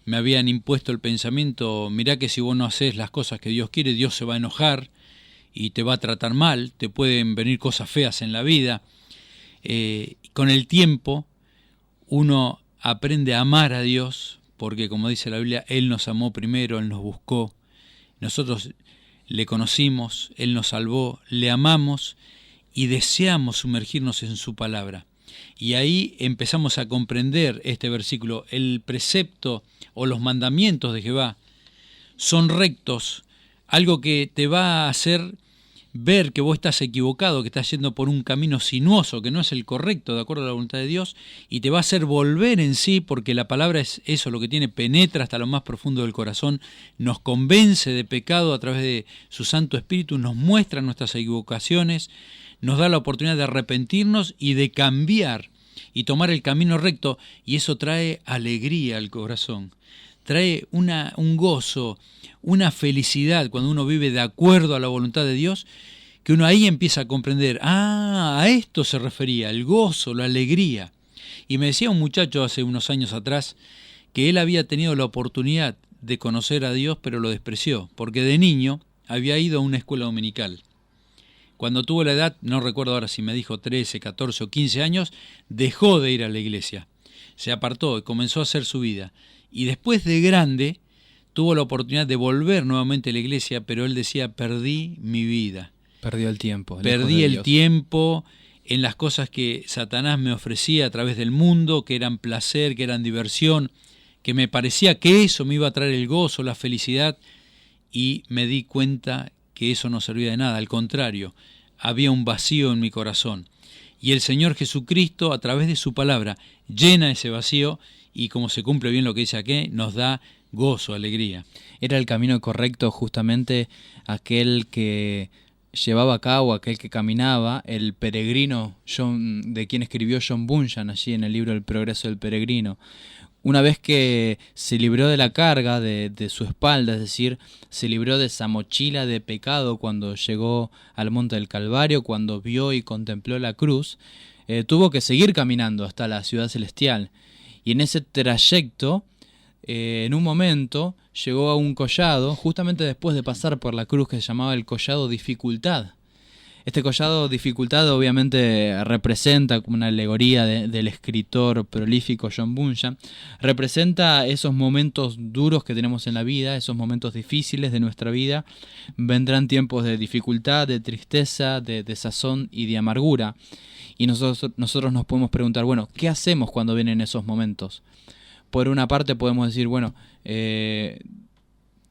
me habían impuesto el pensamiento: mirá que si vos no haces las cosas que Dios quiere, Dios se va a enojar y te va a tratar mal, te pueden venir cosas feas en la vida. Con el tiempo uno aprende a amar a Dios, porque como dice la Biblia, Él nos amó primero, Él nos buscó, nosotros le conocimos, Él nos salvó, le amamos y deseamos sumergirnos en su palabra. Y ahí empezamos a comprender este versículo: el precepto o los mandamientos de Jehová son rectos, algo que te va a hacer ver que vos estás equivocado, que estás yendo por un camino sinuoso, que no es el correcto de acuerdo a la voluntad de Dios, y te va a hacer volver en sí, porque la palabra es eso, lo que tiene, penetra hasta lo más profundo del corazón, nos convence de pecado a través de su Santo Espíritu, nos muestra nuestras equivocaciones, nos da la oportunidad de arrepentirnos y de cambiar y tomar el camino recto, y eso trae alegría al corazón, trae un gozo, una felicidad cuando uno vive de acuerdo a la voluntad de Dios, que uno ahí empieza a comprender: a esto se refería, el gozo, la alegría. Y me decía un muchacho hace unos años atrás que él había tenido la oportunidad de conocer a Dios, pero lo despreció, porque de niño había ido a una escuela dominical. Cuando tuvo la edad, no recuerdo ahora si me dijo 13, 14 o 15 años, dejó de ir a la iglesia. Se apartó y comenzó a hacer su vida. Y después de grande, tuvo la oportunidad de volver nuevamente a la iglesia, pero él decía, perdí mi vida. Perdió el tiempo. Perdí el tiempo en las cosas que Satanás me ofrecía a través del mundo, que eran placer, que eran diversión, que me parecía que eso me iba a traer el gozo, la felicidad, y me di cuenta que eso no servía de nada, al contrario, había un vacío en mi corazón. Y el Señor Jesucristo, a través de su palabra, llena ese vacío y, como se cumple bien lo que dice aquí, nos da gozo, alegría. Era el camino correcto justamente aquel que llevaba a cabo, aquel que caminaba, el peregrino de quien escribió John Bunyan allí en el libro El progreso del peregrino. Una vez que se libró de la carga de su espalda, es decir, se libró de esa mochila de pecado cuando llegó al monte del Calvario, cuando vio y contempló la cruz, tuvo que seguir caminando hasta la ciudad celestial. Y en ese trayecto, en un momento, llegó a un collado, justamente después de pasar por la cruz, que se llamaba el collado Dificultad. Este collado Dificultad obviamente representa, como una alegoría del escritor prolífico John Bunyan, representa esos momentos duros que tenemos en la vida, esos momentos difíciles de nuestra vida. Vendrán tiempos de dificultad, de tristeza, de desazón y de amargura. Y nosotros nos podemos preguntar, bueno, ¿qué hacemos cuando vienen esos momentos? Por una parte podemos decir, bueno,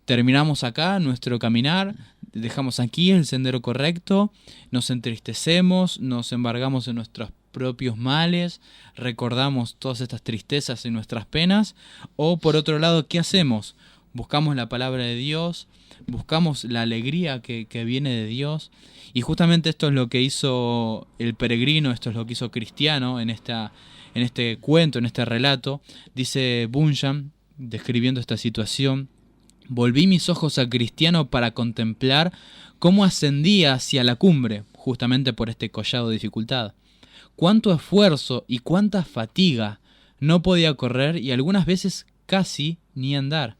terminamos acá nuestro caminar, dejamos aquí el sendero correcto, nos entristecemos, nos embargamos en nuestros propios males, recordamos todas estas tristezas y nuestras penas, o por otro lado, ¿qué hacemos? Buscamos la palabra de Dios, buscamos la alegría que viene de Dios, y justamente esto es lo que hizo el peregrino, esto es lo que hizo Cristiano en este cuento, en este relato. Dice Bunyan, describiendo esta situación: volví mis ojos a Cristiano para contemplar cómo ascendía hacia la cumbre, justamente por este collado de dificultad. Cuánto esfuerzo y cuánta fatiga, no podía correr y algunas veces casi ni andar,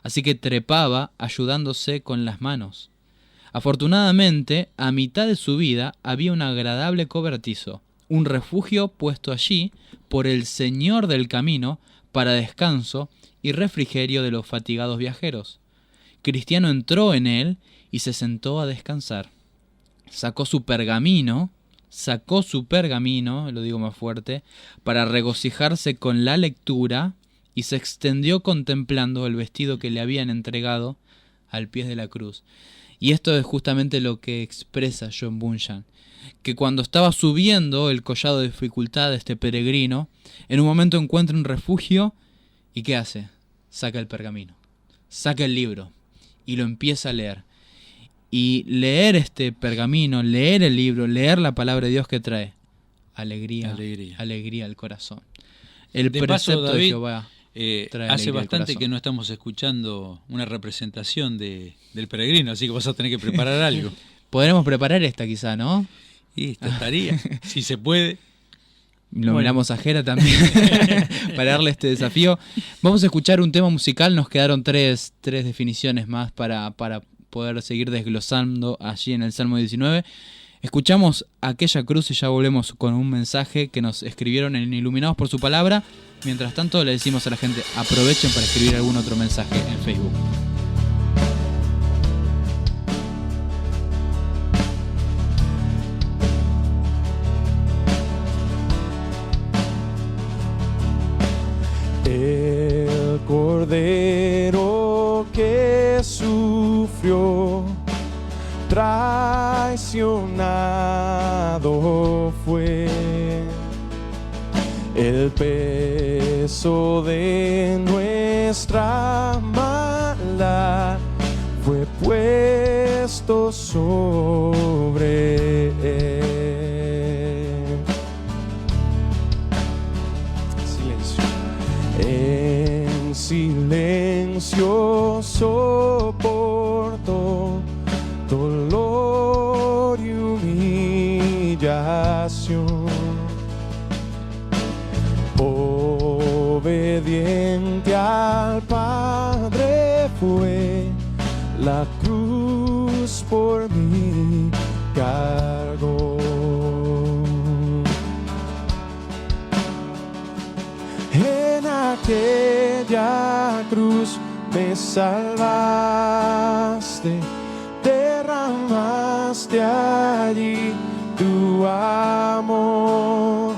así que trepaba ayudándose con las manos. Afortunadamente, a mitad de su vida había un agradable cobertizo, un refugio puesto allí por el Señor del camino para descanso y refrigerio de los fatigados viajeros. Cristiano entró en él y se sentó a descansar. Sacó su pergamino, lo digo más fuerte, para regocijarse con la lectura y se extendió contemplando el vestido que le habían entregado al pie de la cruz. Y esto es justamente lo que expresa John Bunyan, que cuando estaba subiendo el collado de dificultad de este peregrino, en un momento encuentra un refugio y ¿qué hace? Saca el pergamino, saca el libro y lo empieza a leer. Y leer este pergamino, leer el libro, leer la palabra de Dios, que trae alegría al corazón. El de precepto paso, David, de Jehová trae hace alegría al bastante corazón. que no estamos escuchando una representación del peregrino, así que vas a tener que preparar algo. Podremos preparar esta quizá, ¿no? Y esto estaría, si se puede. Lo miramos a Jera también para darle este desafío. Vamos a escuchar un tema musical. Nos quedaron tres definiciones más para poder seguir desglosando allí en el Salmo 19. Escuchamos Aquella Cruz y ya volvemos con un mensaje que nos escribieron en Iluminados por su Palabra. Mientras tanto, le decimos a la gente, aprovechen para escribir algún otro mensaje en Facebook. El Cordero que sufrió, traicionado fue, el peso de nuestra maldad fue puesto sobre él. En silencio soportó dolor y humillación. Obediente al Padre fue, la cruz por mí cargó. En aquella cruz me salvaste, derramaste allí tu amor.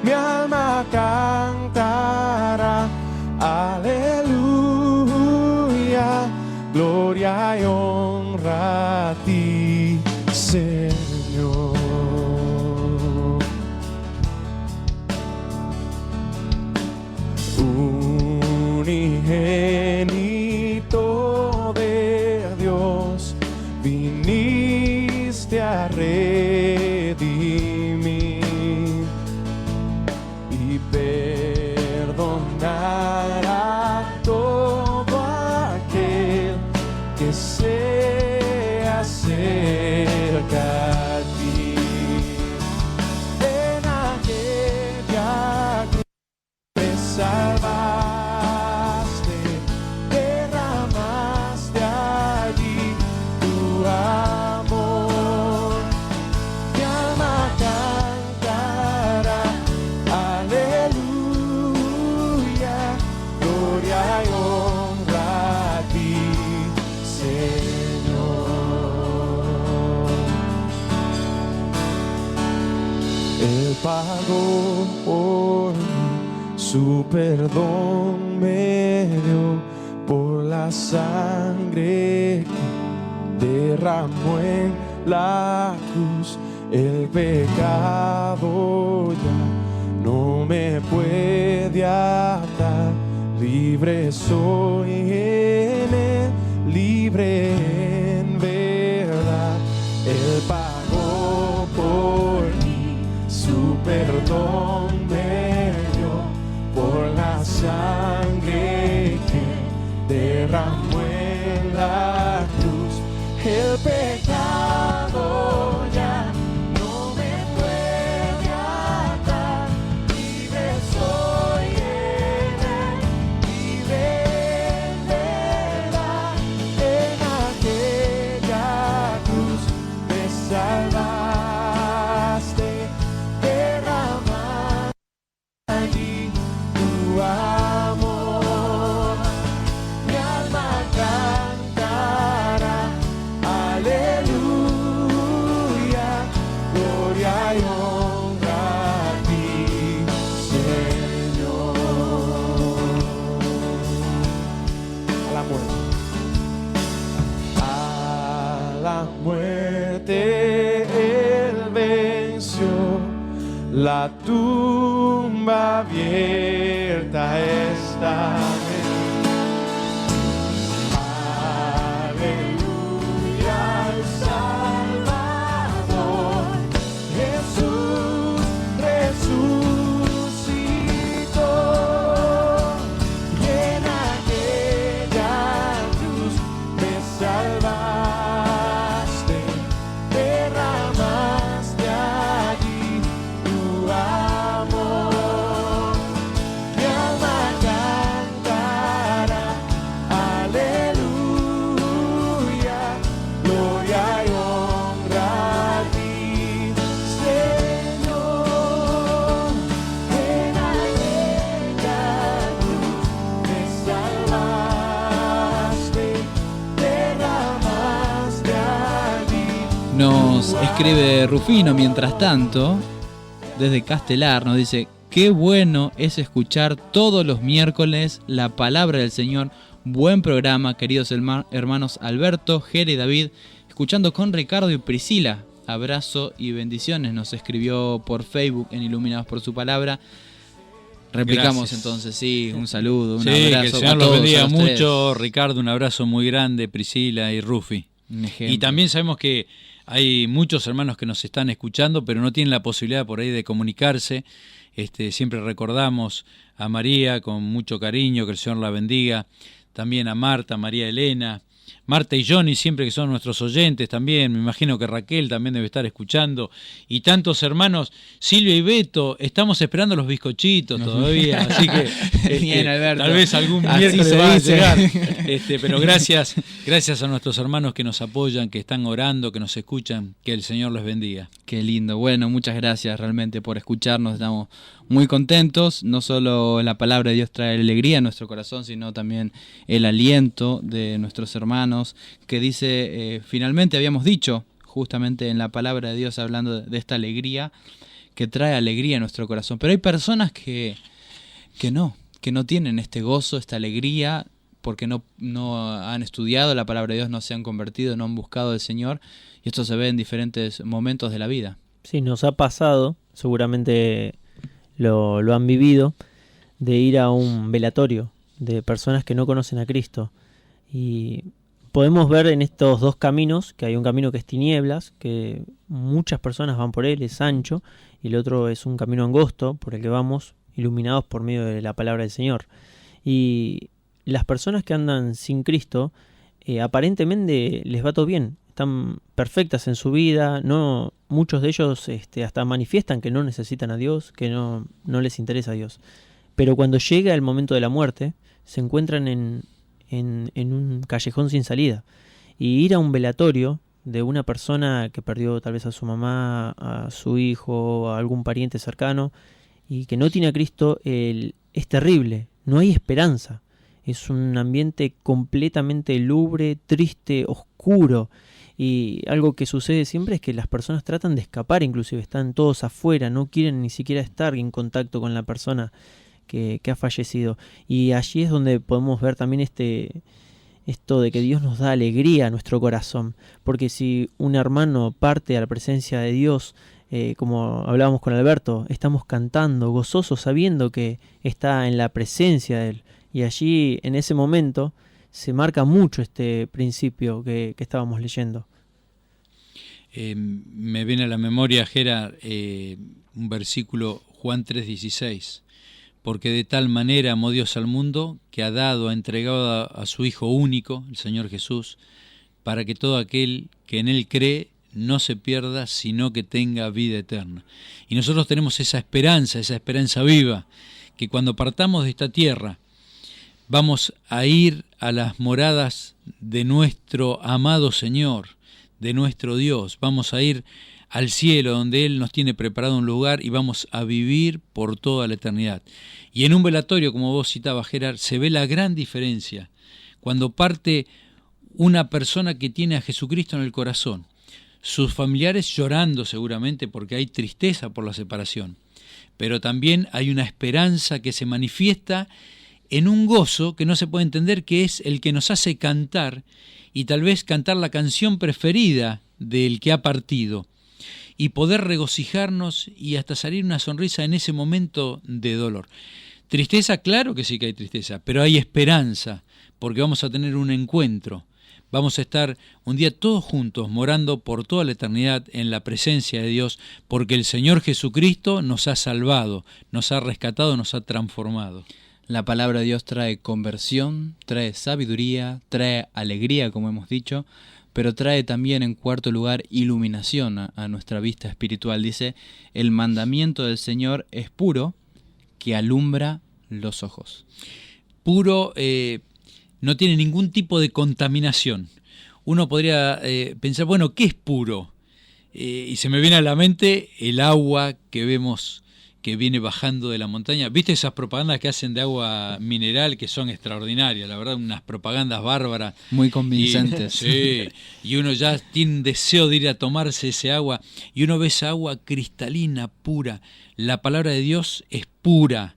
Mi alma cantará, aleluya, gloria y honra a ti, Señor. Unigénito de Dios, viniste a redimir y perdonar a todo aquel que se acerca a ti. En aquella cruz me salvaste, derramaste allí tu amor. Mi alma cantará, aleluya, gloria y honra a ti, Señor. Él pagó por mí, su perdón me dio por la sangre que derramó en la cruz. El pecado ya no me puede atar, libre soy en él, libre en verdad. Él pagó por mí, su perdón me dio por la sangre que derramó en la cruz. El pecado ya no me puede atar, libre soy en él, libre en verdad. En aquella cruz me salvaste, derramaste allí tu amor. Mi alma cantará, aleluya, gloria y honra a ti, Señor. A la muerte. A la muerte él venció, la tumba abierta está. Aleluya, el Salvador, Jesús resucitó. Y en aquella cruz me salvaste, derramaste allí tu amor. Mi alma cantará, aleluya, gloria y honra a ti, Señor. En aquella cruz me salvaste, derramaste allí. Nos escribe Rufino mientras tanto, desde Castelar, nos dice: qué bueno es escuchar todos los miércoles la palabra del Señor. Buen programa, queridos hermanos Alberto, Jere y David, escuchando con Ricardo y Priscila. Abrazo y bendiciones, nos escribió por Facebook en Iluminados por su Palabra. Replicamos Gracias. entonces, sí, un saludo, un Sí, abrazo que el a Señor los todos, bendiga a los tres. mucho. Ricardo, un abrazo muy grande, Priscila y Rufi. Un ejemplo. Y también sabemos que hay muchos hermanos que nos están escuchando, pero no tienen la posibilidad por ahí de comunicarse. Siempre recordamos a María con mucho cariño, que el Señor la bendiga. También a Marta, María Elena, Marta y Johnny, siempre que son nuestros oyentes también. Me imagino que Raquel también debe estar escuchando. Y tantos hermanos, Silvia y Beto, estamos esperando los bizcochitos todavía. Así que Bien, Alberto. Tal vez algún Así miércoles se va a dice. llegar. Pero gracias a nuestros hermanos que nos apoyan, que están orando, que nos escuchan, que el Señor les bendiga. Qué lindo. Bueno, muchas gracias realmente por escucharnos. Estamos muy contentos. No solo la palabra de Dios trae alegría a nuestro corazón, sino también el aliento de nuestros hermanos, que dice, finalmente habíamos dicho, justamente en la palabra de Dios, hablando de esta alegría, que trae alegría a nuestro corazón. Pero hay personas que no tienen este gozo, esta alegría, porque no han estudiado la palabra de Dios, no se han convertido, no han buscado al Señor, y esto se ve en diferentes momentos de la vida. Sí, nos ha pasado, seguramente lo han vivido, de ir a un velatorio de personas que no conocen a Cristo. Y podemos ver en estos dos caminos, que hay un camino que es tinieblas, que muchas personas van por él, es ancho, y el otro es un camino angosto, por el que vamos iluminados por medio de la palabra del Señor. Y las personas que andan sin Cristo, aparentemente les va todo bien, están perfectas en su vida, no, muchos de ellos hasta manifiestan que no necesitan a Dios, que no les interesa a Dios. Pero cuando llega el momento de la muerte, se encuentran en un callejón sin salida. Y ir a un velatorio de una persona que perdió tal vez a su mamá, a su hijo, a algún pariente cercano, y que no tiene a Cristo, es terrible, no hay esperanza. Es un ambiente completamente lúgubre, triste, oscuro. Y algo que sucede siempre es que las personas tratan de escapar, inclusive están todos afuera, no quieren ni siquiera estar en contacto con la persona que ha fallecido. Y allí es donde podemos ver también esto de que Dios nos da alegría a nuestro corazón. Porque si un hermano parte a la presencia de Dios, como hablábamos con Alberto, estamos cantando, gozosos, sabiendo que está en la presencia de Él. Y allí, en ese momento, se marca mucho este principio que estábamos leyendo. Me viene a la memoria, Gerard, un versículo, Juan 3:16. Porque de tal manera amó Dios al mundo, que ha entregado a su Hijo único, el Señor Jesús, para que todo aquel que en Él cree no se pierda, sino que tenga vida eterna. Y nosotros tenemos esa esperanza viva, que cuando partamos de esta tierra, vamos a ir a las moradas de nuestro amado Señor, de nuestro Dios. Vamos a ir al cielo, donde Él nos tiene preparado un lugar, y vamos a vivir por toda la eternidad. Y en un velatorio, como vos citabas, Gerard, se ve la gran diferencia cuando parte una persona que tiene a Jesucristo en el corazón, sus familiares llorando seguramente porque hay tristeza por la separación, pero también hay una esperanza que se manifiesta en un gozo que no se puede entender, que es el que nos hace cantar, y tal vez cantar la canción preferida del que ha partido, y poder regocijarnos y hasta salir una sonrisa en ese momento de dolor. Tristeza, claro que sí que hay tristeza, pero hay esperanza, porque vamos a tener un encuentro. Vamos a estar un día todos juntos, morando por toda la eternidad en la presencia de Dios, porque el Señor Jesucristo nos ha salvado, nos ha rescatado, nos ha transformado. La palabra de Dios trae conversión, trae sabiduría, trae alegría, como hemos dicho, pero trae también, en cuarto lugar, iluminación a nuestra vista espiritual. Dice, el mandamiento del Señor es puro, que alumbra los ojos. Puro, no tiene ningún tipo de contaminación. Uno podría pensar, bueno, ¿qué es puro? Y se me viene a la mente el agua que vemos que viene bajando de la montaña. ¿Viste esas propagandas que hacen de agua mineral que son extraordinarias? La verdad, unas propagandas bárbaras. Muy convincentes. Sí, y uno ya tiene un deseo de ir a tomarse ese agua, y uno ve esa agua cristalina, pura. La palabra de Dios es pura,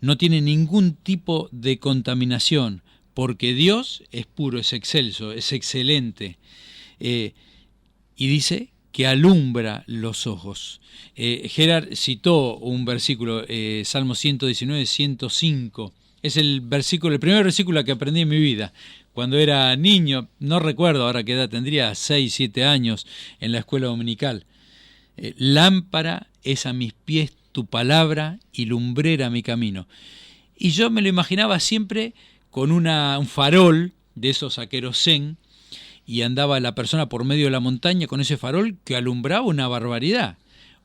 no tiene ningún tipo de contaminación, porque Dios es puro, es excelso, es excelente. Y dice que alumbra los ojos. Gerard citó un versículo, Salmo 119, 105. Es el primer versículo que aprendí en mi vida. Cuando era niño, no recuerdo ahora qué edad tendría, 6, 7 años, en la escuela dominical. Lámpara es a mis pies tu palabra y lumbrera mi camino. Y yo me lo imaginaba siempre con un farol de esos a querosén, y andaba la persona por medio de la montaña con ese farol que alumbraba una barbaridad.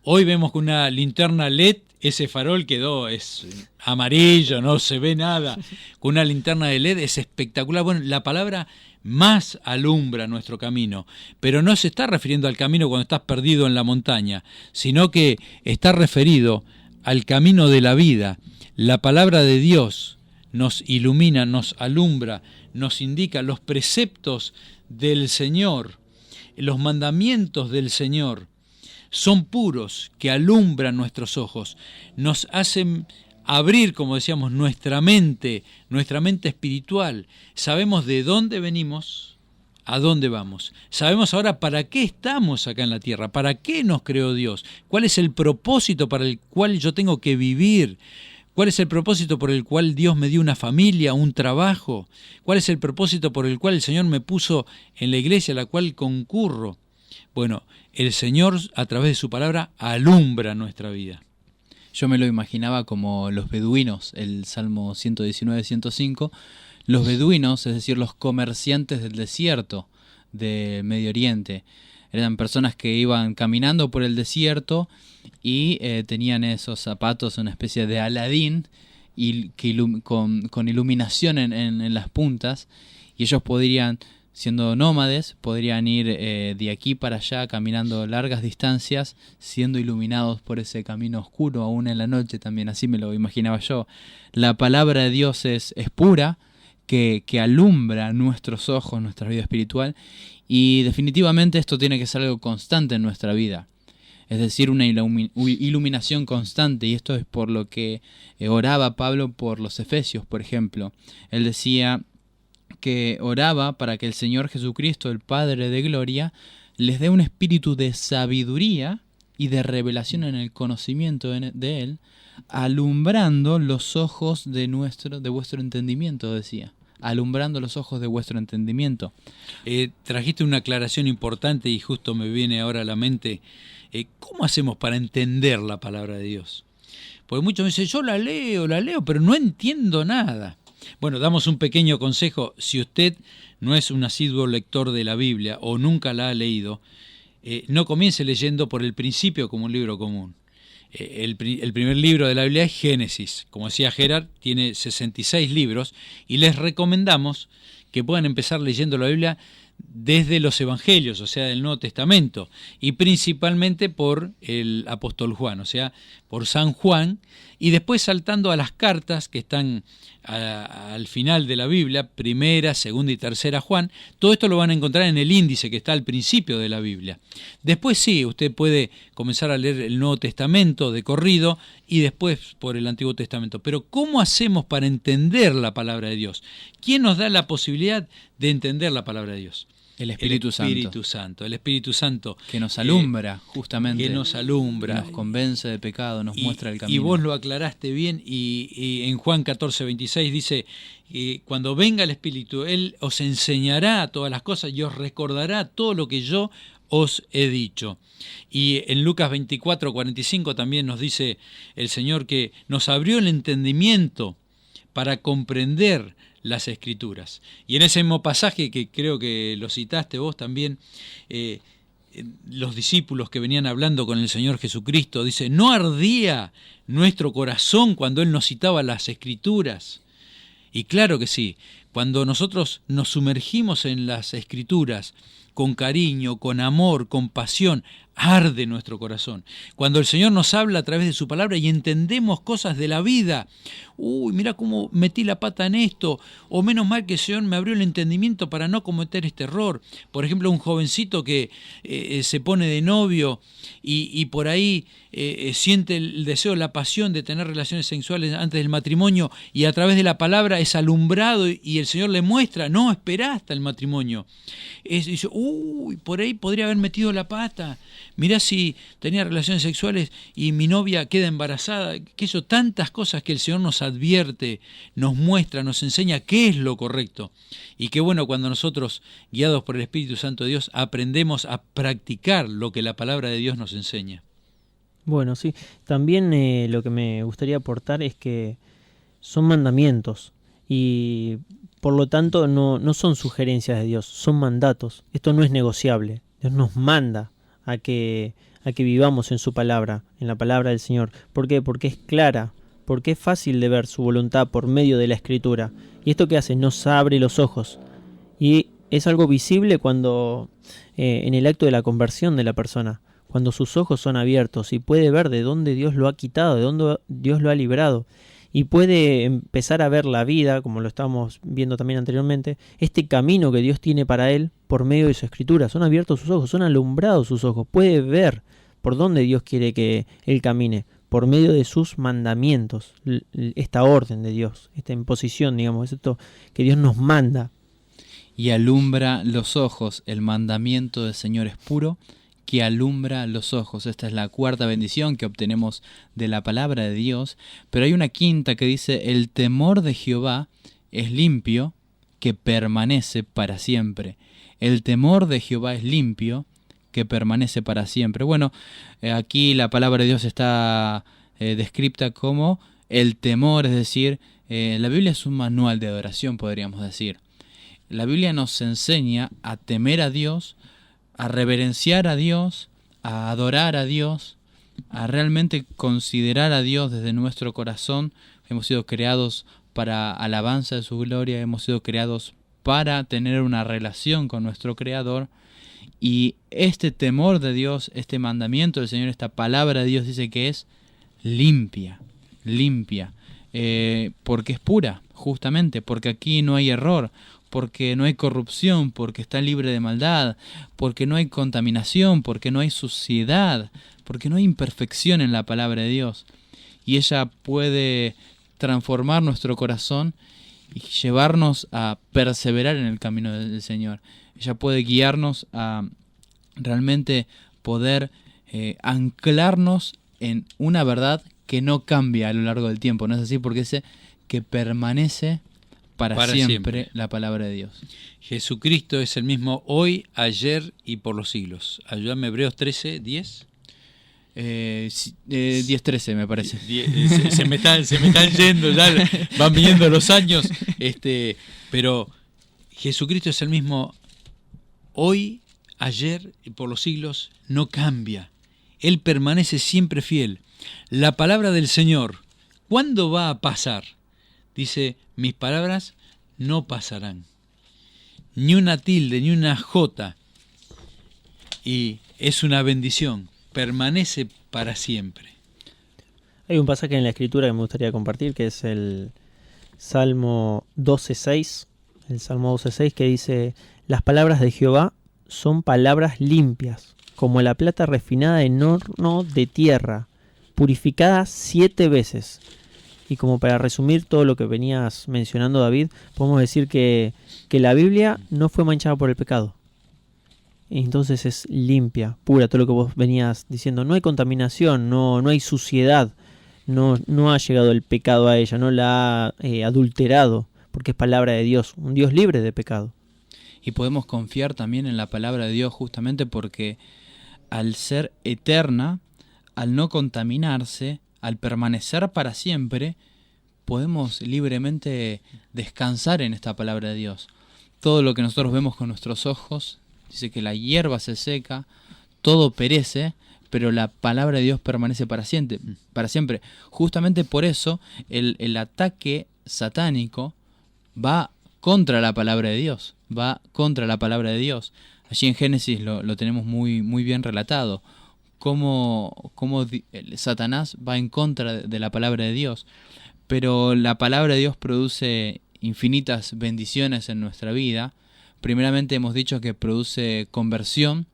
Hoy vemos que una linterna LED, ese farol es amarillo, no se ve nada. Con una linterna de LED es espectacular. Bueno, la palabra más alumbra nuestro camino, pero no se está refiriendo al camino cuando estás perdido en la montaña, sino que está referido al camino de la vida. La palabra de Dios nos ilumina, nos alumbra, nos indica los preceptos del Señor, los mandamientos del Señor. Son puros, que alumbran nuestros ojos, nos hacen abrir, como decíamos, nuestra mente espiritual. Sabemos de dónde venimos, a dónde vamos. Sabemos ahora para qué estamos acá en la tierra, para qué nos creó Dios, cuál es el propósito para el cual yo tengo que vivir, cuál es el propósito por el cual Dios me dio una familia, un trabajo, cuál es el propósito por el cual el Señor me puso en la iglesia a la cual concurro. Bueno, el Señor a través de su palabra alumbra nuestra vida. Yo me lo imaginaba como los beduinos, el Salmo 119-105, los beduinos, es decir, los comerciantes del desierto del Medio Oriente. Eran personas que iban caminando por el desierto y tenían esos zapatos, una especie de Aladín, y con iluminación en las puntas, y ellos podrían, siendo nómades, podrían ir de aquí para allá caminando largas distancias, siendo iluminados por ese camino oscuro, aún en la noche también, así me lo imaginaba yo. La palabra de Dios es pura, que alumbra nuestros ojos, nuestra vida espiritual, y definitivamente esto tiene que ser algo constante en nuestra vida. Es decir, una iluminación constante, y esto es por lo que oraba Pablo por los Efesios, por ejemplo. Él decía que oraba para que el Señor Jesucristo, el Padre de Gloria, les dé un espíritu de sabiduría y de revelación en el conocimiento de Él, alumbrando los ojos de vuestro entendimiento, decía. Alumbrando los ojos de vuestro entendimiento. Trajiste una aclaración importante y justo me viene ahora a la mente. ¿Cómo hacemos para entender la palabra de Dios? Porque muchos me dicen, yo la leo, pero no entiendo nada. Bueno, damos un pequeño consejo. Si usted no es un asiduo lector de la Biblia o nunca la ha leído, no comience leyendo por el principio como un libro común. El primer libro de la Biblia es Génesis. Como decía Gerard, tiene 66 libros y les recomendamos que puedan empezar leyendo la Biblia desde los Evangelios, o sea, del Nuevo Testamento, y principalmente por el apóstol Juan, o sea, por San Juan, y después saltando a las cartas que están al final de la Biblia, primera, segunda y tercera Juan. Todo esto lo van a encontrar en el índice que está al principio de la Biblia. Después sí, usted puede comenzar a leer el Nuevo Testamento de corrido y después por el Antiguo Testamento. Pero ¿cómo hacemos para entender la palabra de Dios? ¿Quién nos da la posibilidad de entender la palabra de Dios? El Espíritu Santo. El Espíritu Santo. Que nos alumbra, justamente. Que nos alumbra. Nos convence de pecado, nos muestra el camino. Y vos lo aclaraste bien, y en Juan 14:26 dice, cuando venga el Espíritu, Él os enseñará todas las cosas y os recordará todo lo que yo os he dicho. Y en Lucas 24:45 también nos dice el Señor que nos abrió el entendimiento para comprender las Escrituras. Y en ese mismo pasaje, que creo que lo citaste vos también, los discípulos que venían hablando con el Señor Jesucristo, dice, ¿no ardía nuestro corazón cuando Él nos citaba las Escrituras? Y claro que sí, cuando nosotros nos sumergimos en las Escrituras con cariño, con amor, con pasión, arde nuestro corazón. Cuando el Señor nos habla a través de su palabra y entendemos cosas de la vida, uy, mira cómo metí la pata en esto, o menos mal que el Señor me abrió el entendimiento para no cometer este error. Por ejemplo, un jovencito que se pone de novio y por ahí siente el deseo, la pasión de tener relaciones sexuales antes del matrimonio, y a través de la palabra es alumbrado y el Señor le muestra, no, esperá hasta el matrimonio. Dice, uy, por ahí podría haber metido la pata. Mirá si tenía relaciones sexuales y mi novia queda embarazada. Que eso, tantas cosas que el Señor nos advierte, nos muestra, nos enseña qué es lo correcto. Y qué bueno cuando nosotros, guiados por el Espíritu Santo de Dios, aprendemos a practicar lo que la palabra de Dios nos enseña. Bueno, sí. También lo que me gustaría aportar es que son mandamientos y por lo tanto no son sugerencias de Dios, son mandatos. Esto no es negociable. Dios nos manda a que a que vivamos en su palabra, en la palabra del Señor. ¿Por qué? Porque es clara, porque es fácil de ver su voluntad por medio de la Escritura. ¿Y esto qué hace? Nos abre los ojos. Y es algo visible cuando en el acto de la conversión de la persona, cuando sus ojos son abiertos y puede ver de dónde Dios lo ha quitado, de dónde Dios lo ha librado. Y puede empezar a ver la vida, como lo estábamos viendo también anteriormente, este camino que Dios tiene para él por medio de su Escritura. Son abiertos sus ojos, son alumbrados sus ojos. Puede ver por dónde Dios quiere que él camine, por medio de sus mandamientos, esta orden de Dios, esta imposición, digamos, esto que Dios nos manda. Y alumbra los ojos, el mandamiento del Señor es puro, que alumbra los ojos. Esta es la cuarta bendición que obtenemos de la palabra de Dios. Pero hay una quinta que dice: el temor de Jehová es limpio, que permanece para siempre. El temor de Jehová es limpio, que permanece para siempre. Bueno, aquí la palabra de Dios está descrita como el temor, es decir, la Biblia es un manual de adoración, podríamos decir. La Biblia nos enseña a temer a Dios, a reverenciar a Dios, a adorar a Dios, a realmente considerar a Dios desde nuestro corazón. Hemos sido creados para alabanza de su gloria, hemos sido creados para tener una relación con nuestro Creador. Y este temor de Dios, este mandamiento del Señor, esta palabra de Dios dice que es limpia, porque es pura, justamente, porque aquí no hay error, porque no hay corrupción, porque está libre de maldad, porque no hay contaminación, porque no hay suciedad, porque no hay imperfección en la palabra de Dios. Y ella puede transformar nuestro corazón y llevarnos a perseverar en el camino del Señor. Ella puede guiarnos a realmente poder anclarnos en una verdad que no cambia a lo largo del tiempo. ¿No es así? Porque dice que permanece para siempre la palabra de Dios. Jesucristo es el mismo hoy, ayer y por los siglos. Ayúdame, Hebreos 13, 10. 10-13 me parece. Se me están yendo, ya van viendo los años. Pero Jesucristo es el mismo hoy, ayer y por los siglos, no cambia. Él permanece siempre fiel. La palabra del Señor, ¿cuándo va a pasar? Dice: mis palabras no pasarán. Ni una tilde, ni una jota. Y es una bendición. Permanece para siempre. Hay un pasaje en la Escritura que me gustaría compartir, que es el Salmo 12.6. El Salmo 12.6 que dice: las palabras de Jehová son palabras limpias, como la plata refinada en horno de tierra, purificada 7 veces. Y como para resumir todo lo que venías mencionando, David, podemos decir que la Biblia no fue manchada por el pecado. Entonces es limpia, pura, todo lo que vos venías diciendo. No hay contaminación, no hay suciedad, no ha llegado el pecado a ella, no la ha adulterado, porque es palabra de Dios, un Dios libre de pecado. Y podemos confiar también en la palabra de Dios justamente porque al ser eterna, al no contaminarse, al permanecer para siempre, podemos libremente descansar en esta palabra de Dios. Todo lo que nosotros vemos con nuestros ojos, dice que la hierba se seca, todo perece, pero la palabra de Dios permanece para siempre. Justamente por eso el ataque satánico va contra la palabra de Dios, Allí en Génesis lo tenemos muy bien relatado. Cómo Satanás va en contra de la palabra de Dios. Pero la palabra de Dios produce infinitas bendiciones en nuestra vida. Primeramente hemos dicho que produce conversión,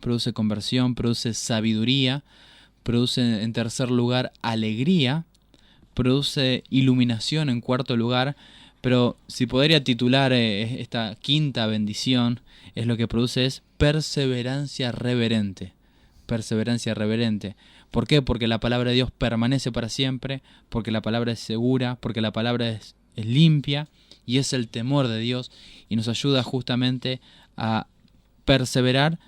produce sabiduría, produce en tercer lugar alegría, produce iluminación en cuarto lugar. Pero si podría titular esta quinta bendición, es lo que produce es perseverancia reverente. ¿Por qué? Porque la palabra de Dios permanece para siempre, porque la palabra es segura, porque la palabra es limpia y es el temor de Dios y nos ayuda justamente a perseverar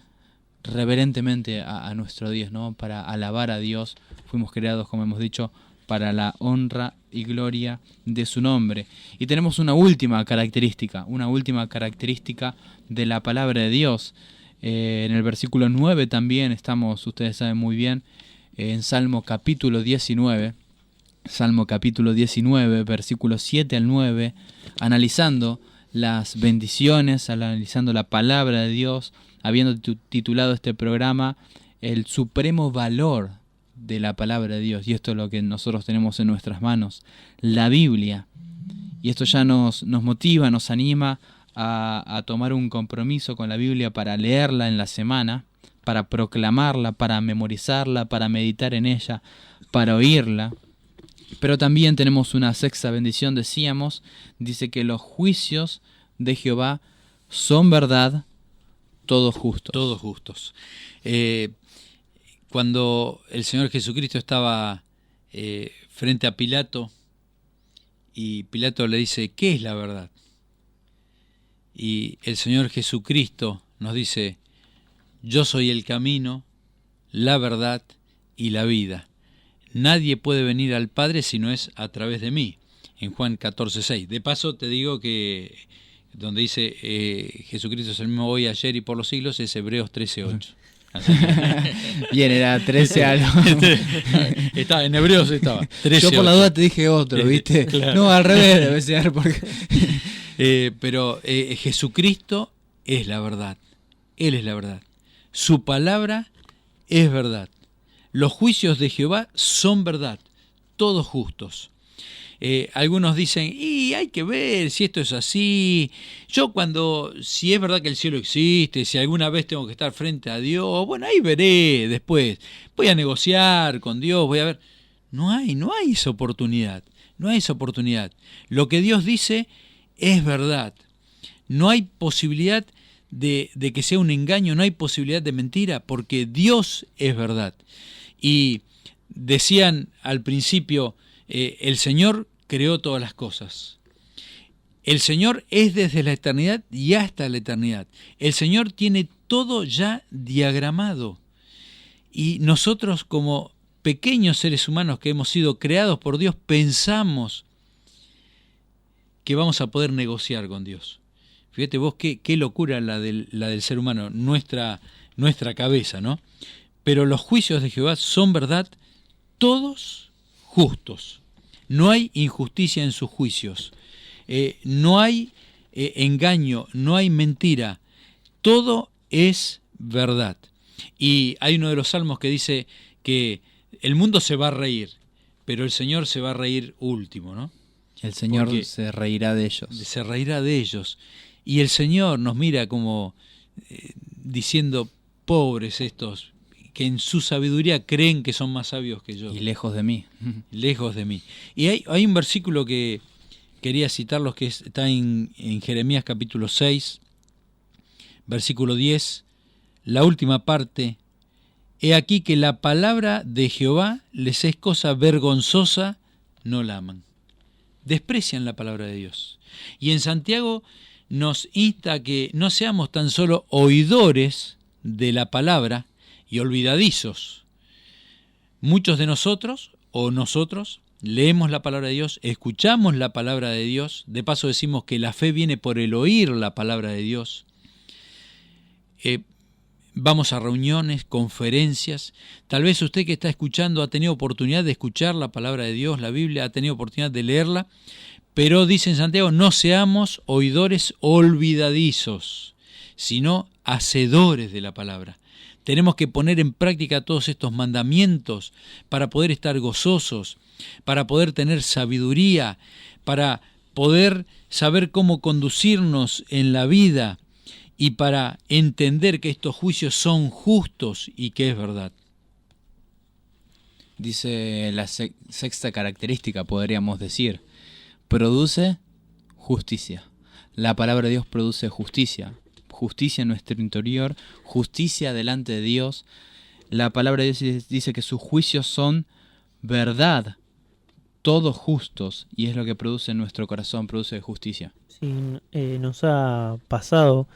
reverentemente a nuestro Dios, ¿no? Para alabar a Dios. Fuimos creados, como hemos dicho, para la honra y gloria de su nombre. Y tenemos una última característica de la palabra de Dios. En el versículo 9 también estamos, ustedes saben muy bien, en Salmo capítulo 19. Salmo capítulo 19, versículos 7 al 9, analizando las bendiciones, analizando la palabra de Dios, habiendo titulado este programa El supremo valor de la palabra de Dios. Y esto es lo que nosotros tenemos en nuestras manos, la Biblia. Y esto ya nos motiva, nos anima a tomar un compromiso con la Biblia para leerla en la semana, para proclamarla, para memorizarla, para meditar en ella, para oírla. Pero también tenemos una sexta bendición, decíamos, dice que los juicios de Jehová son verdad, todos justos. Todos justos. Cuando el Señor Jesucristo estaba frente a Pilato, y Pilato le dice, ¿qué es la verdad? Y el Señor Jesucristo nos dice, yo soy el camino, la verdad y la vida. Nadie puede venir al Padre si no es a través de mí, en Juan 14:6. De paso te digo que donde dice Jesucristo es el mismo hoy, ayer y por los siglos, es Hebreos 13:8. Bien, era 13 algo. Estaba, en Hebreos estaba. 13:8. Yo por la duda te dije otro, ¿viste? Claro. No, al revés debe ser. Porque... pero Jesucristo es la verdad. Él es la verdad. Su palabra es verdad. Los juicios de Jehová son verdad, todos justos. Algunos dicen, y hay que ver si esto es así. Yo si es verdad que el cielo existe, si alguna vez tengo que estar frente a Dios, bueno, ahí veré después. Voy a negociar con Dios, voy a ver. No hay esa oportunidad, no hay esa oportunidad. Lo que Dios dice es verdad. No hay posibilidad de que sea un engaño, no hay posibilidad de mentira, porque Dios es verdad. Y decían al principio, el Señor creó todas las cosas. El Señor es desde la eternidad y hasta la eternidad. El Señor tiene todo ya diagramado. Y nosotros como pequeños seres humanos que hemos sido creados por Dios, pensamos que vamos a poder negociar con Dios. Fíjate vos qué locura la del ser humano, nuestra cabeza, ¿no? Pero los juicios de Jehová son verdad, todos justos. No hay injusticia en sus juicios. No hay engaño, no hay mentira. Todo es verdad. Y hay uno de los salmos que dice que el mundo se va a reír, pero el Señor se va a reír último, ¿no? El Señor Porque se reirá de ellos. Se reirá de ellos. Y el Señor nos mira como diciendo, pobres estos, que en su sabiduría creen que son más sabios que yo. Y lejos de mí. Lejos de mí. Y hay un versículo que quería citarlos que está en Jeremías capítulo 6, versículo 10, la última parte. He aquí que la palabra de Jehová les es cosa vergonzosa, no la aman. Desprecian la palabra de Dios. Y en Santiago nos insta a que no seamos tan solo oidores de la palabra y olvidadizos. Muchos de nosotros, o nosotros, leemos la palabra de Dios, escuchamos la palabra de Dios, de paso decimos que la fe viene por el oír la palabra de Dios. Vamos a reuniones, conferencias. Tal vez usted que está escuchando ha tenido oportunidad de escuchar la palabra de Dios, la Biblia, ha tenido oportunidad de leerla, pero dice en Santiago, no seamos oidores olvidadizos, sino hacedores de la palabra. Tenemos que poner en práctica todos estos mandamientos para poder estar gozosos, para poder tener sabiduría, para poder saber cómo conducirnos en la vida y para entender que estos juicios son justos y que es verdad. Dice la sexta característica, podríamos decir, produce justicia. La palabra de Dios produce justicia. Justicia en nuestro interior, justicia delante de Dios. La palabra de Dios dice que sus juicios son verdad, todos justos, y es lo que produce en nuestro corazón, produce justicia. Sí, nos ha pasado,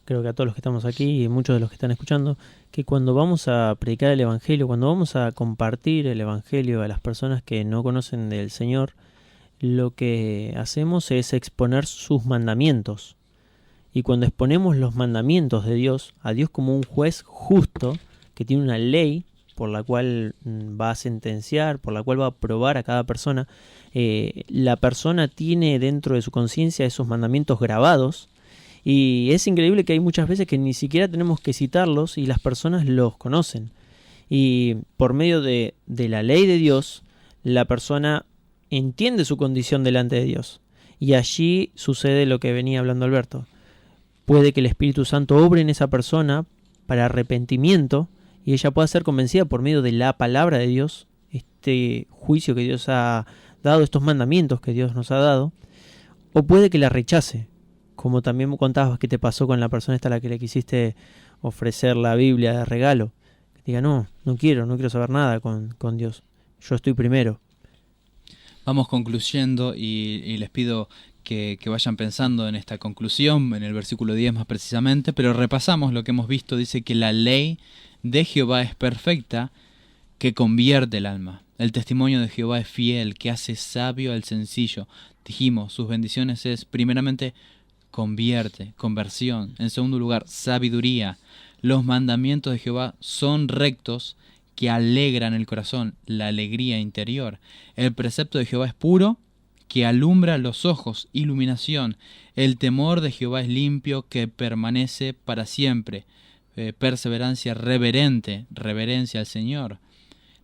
creo que a todos los que estamos aquí y muchos de los que están escuchando, que cuando vamos a predicar el Evangelio, cuando vamos a compartir el Evangelio a las personas que no conocen del Señor, lo que hacemos es exponer sus mandamientos. Y cuando exponemos los mandamientos de Dios, a Dios como un juez justo, que tiene una ley por la cual va a sentenciar, por la cual va a probar a cada persona, la persona tiene dentro de su conciencia esos mandamientos grabados, y es increíble que hay muchas veces que ni siquiera tenemos que citarlos y las personas los conocen. Y por medio de la ley de Dios, la persona entiende su condición delante de Dios. Y allí sucede lo que venía hablando Alberto. Puede que el Espíritu Santo obre en esa persona para arrepentimiento y ella pueda ser convencida por medio de la palabra de Dios, este juicio que Dios ha dado, estos mandamientos que Dios nos ha dado, o puede que la rechace, como también me contabas que te pasó con la persona esta a la que le quisiste ofrecer la Biblia de regalo. Que diga, no quiero saber nada con Dios, yo estoy primero. Vamos concluyendo y les pido que vayan pensando en esta conclusión, en el versículo 10 más precisamente, pero repasamos lo que hemos visto. Dice que la ley de Jehová es perfecta, que convierte el alma. El testimonio de Jehová es fiel, que hace sabio al sencillo. Dijimos, sus bendiciones es primeramente conversión. En segundo lugar, sabiduría. Los mandamientos de Jehová son rectos, que alegran el corazón, la alegría interior. El precepto de Jehová es puro, que alumbra los ojos, iluminación. El temor de Jehová es limpio, que permanece para siempre. Perseverancia reverente, reverencia al Señor.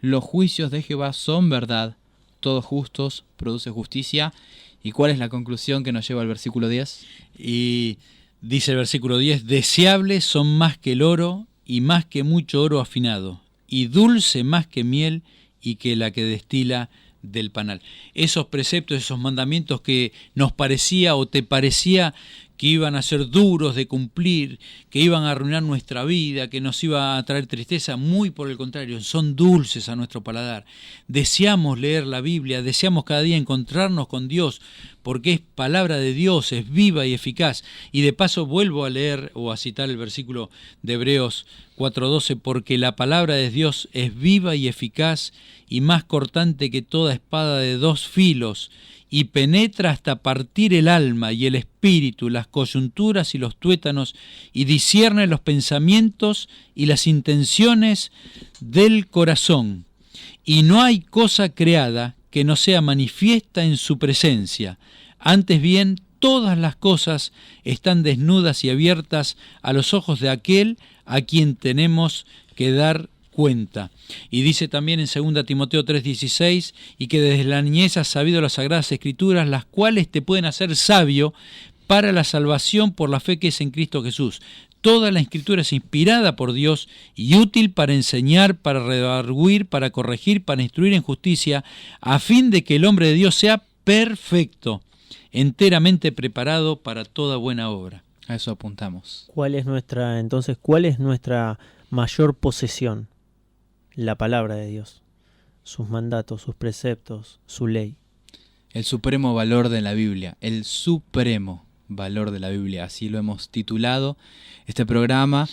Los juicios de Jehová son verdad, todos justos, produce justicia. ¿Y cuál es la conclusión que nos lleva al versículo 10? Y dice el versículo 10, deseables son más que el oro y más que mucho oro afinado, y dulce más que miel y que la que destila del panal. Esos preceptos, esos mandamientos que nos parecía o te parecía que iban a ser duros de cumplir, que iban a arruinar nuestra vida, que nos iba a traer tristeza, muy por el contrario, son dulces a nuestro paladar. Deseamos leer la Biblia, deseamos cada día encontrarnos con Dios, porque es palabra de Dios, es viva y eficaz. Y de paso vuelvo a leer o a citar el versículo de Hebreos 4:12, porque la palabra de Dios es viva y eficaz y más cortante que toda espada de dos filos, y penetra hasta partir el alma y el espíritu, las coyunturas y los tuétanos, y discierne los pensamientos y las intenciones del corazón. Y no hay cosa creada que no sea manifiesta en su presencia. Antes bien, todas las cosas están desnudas y abiertas a los ojos de aquel a quien tenemos que dar cuenta. Y dice también en 2 Timoteo 3:16, y que desde la niñez has sabido las sagradas escrituras, las cuales te pueden hacer sabio para la salvación por la fe que es en Cristo Jesús. Toda la escritura es inspirada por Dios y útil para enseñar, para redarguir, para corregir, para instruir en justicia, a fin de que el hombre de Dios sea perfecto, enteramente preparado para toda buena obra. A eso apuntamos. ¿Cuál es nuestra mayor posesión? La palabra de Dios, sus mandatos, sus preceptos, su ley. El supremo valor de la Biblia, el supremo valor de la Biblia, así lo hemos titulado este programa,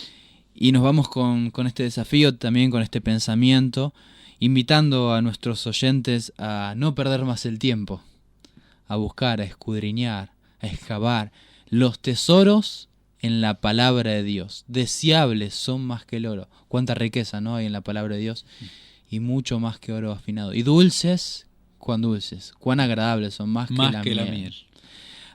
y nos vamos con este desafío, también con este pensamiento, invitando a nuestros oyentes a no perder más el tiempo, a buscar, a escudriñar, a excavar los tesoros en la palabra de Dios. Deseables son más que el oro. Cuánta riqueza, ¿no?, hay en la palabra de Dios, y mucho más que oro afinado. Y dulces, cuán agradables son más que la miel.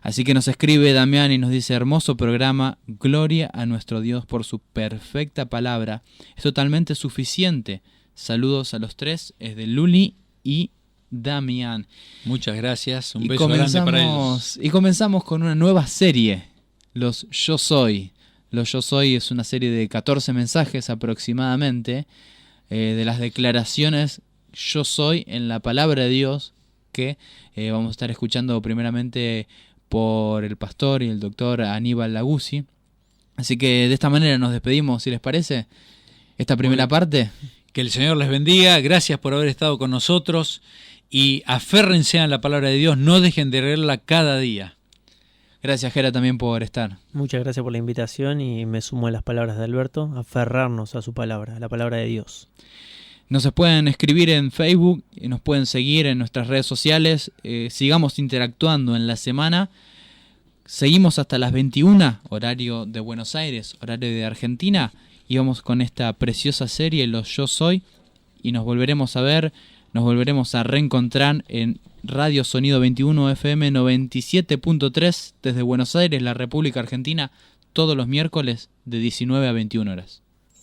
Así que nos escribe Damián y nos dice: hermoso programa, gloria a nuestro Dios por su perfecta palabra, es totalmente suficiente. Saludos a los tres, es de Luli y Damián. Muchas gracias, un beso grande para ellos. Y comenzamos con una nueva serie, Los Yo Soy. Los Yo Soy es una serie de 14 mensajes aproximadamente, de las declaraciones Yo Soy en la palabra de Dios, que vamos a estar escuchando primeramente por el pastor y el doctor Aníbal Laguzzi. Así que de esta manera nos despedimos, si les parece, esta primera parte. Que el Señor les bendiga, gracias por haber estado con nosotros, y aférrense a la palabra de Dios, no dejen de leerla cada día. Gracias, Jera, también por estar. Muchas gracias por la invitación, y me sumo a las palabras de Alberto, aferrarnos a su palabra, a la palabra de Dios. Nos pueden escribir en Facebook, nos pueden seguir en nuestras redes sociales, sigamos interactuando en la semana. Seguimos hasta las 21, horario de Buenos Aires, horario de Argentina, y vamos con esta preciosa serie, Los Yo Soy, y nos volveremos a ver, nos volveremos a reencontrar en Radio Sonido 21 FM 97.3 desde Buenos Aires, la República Argentina, todos los miércoles de 19 a 21 horas.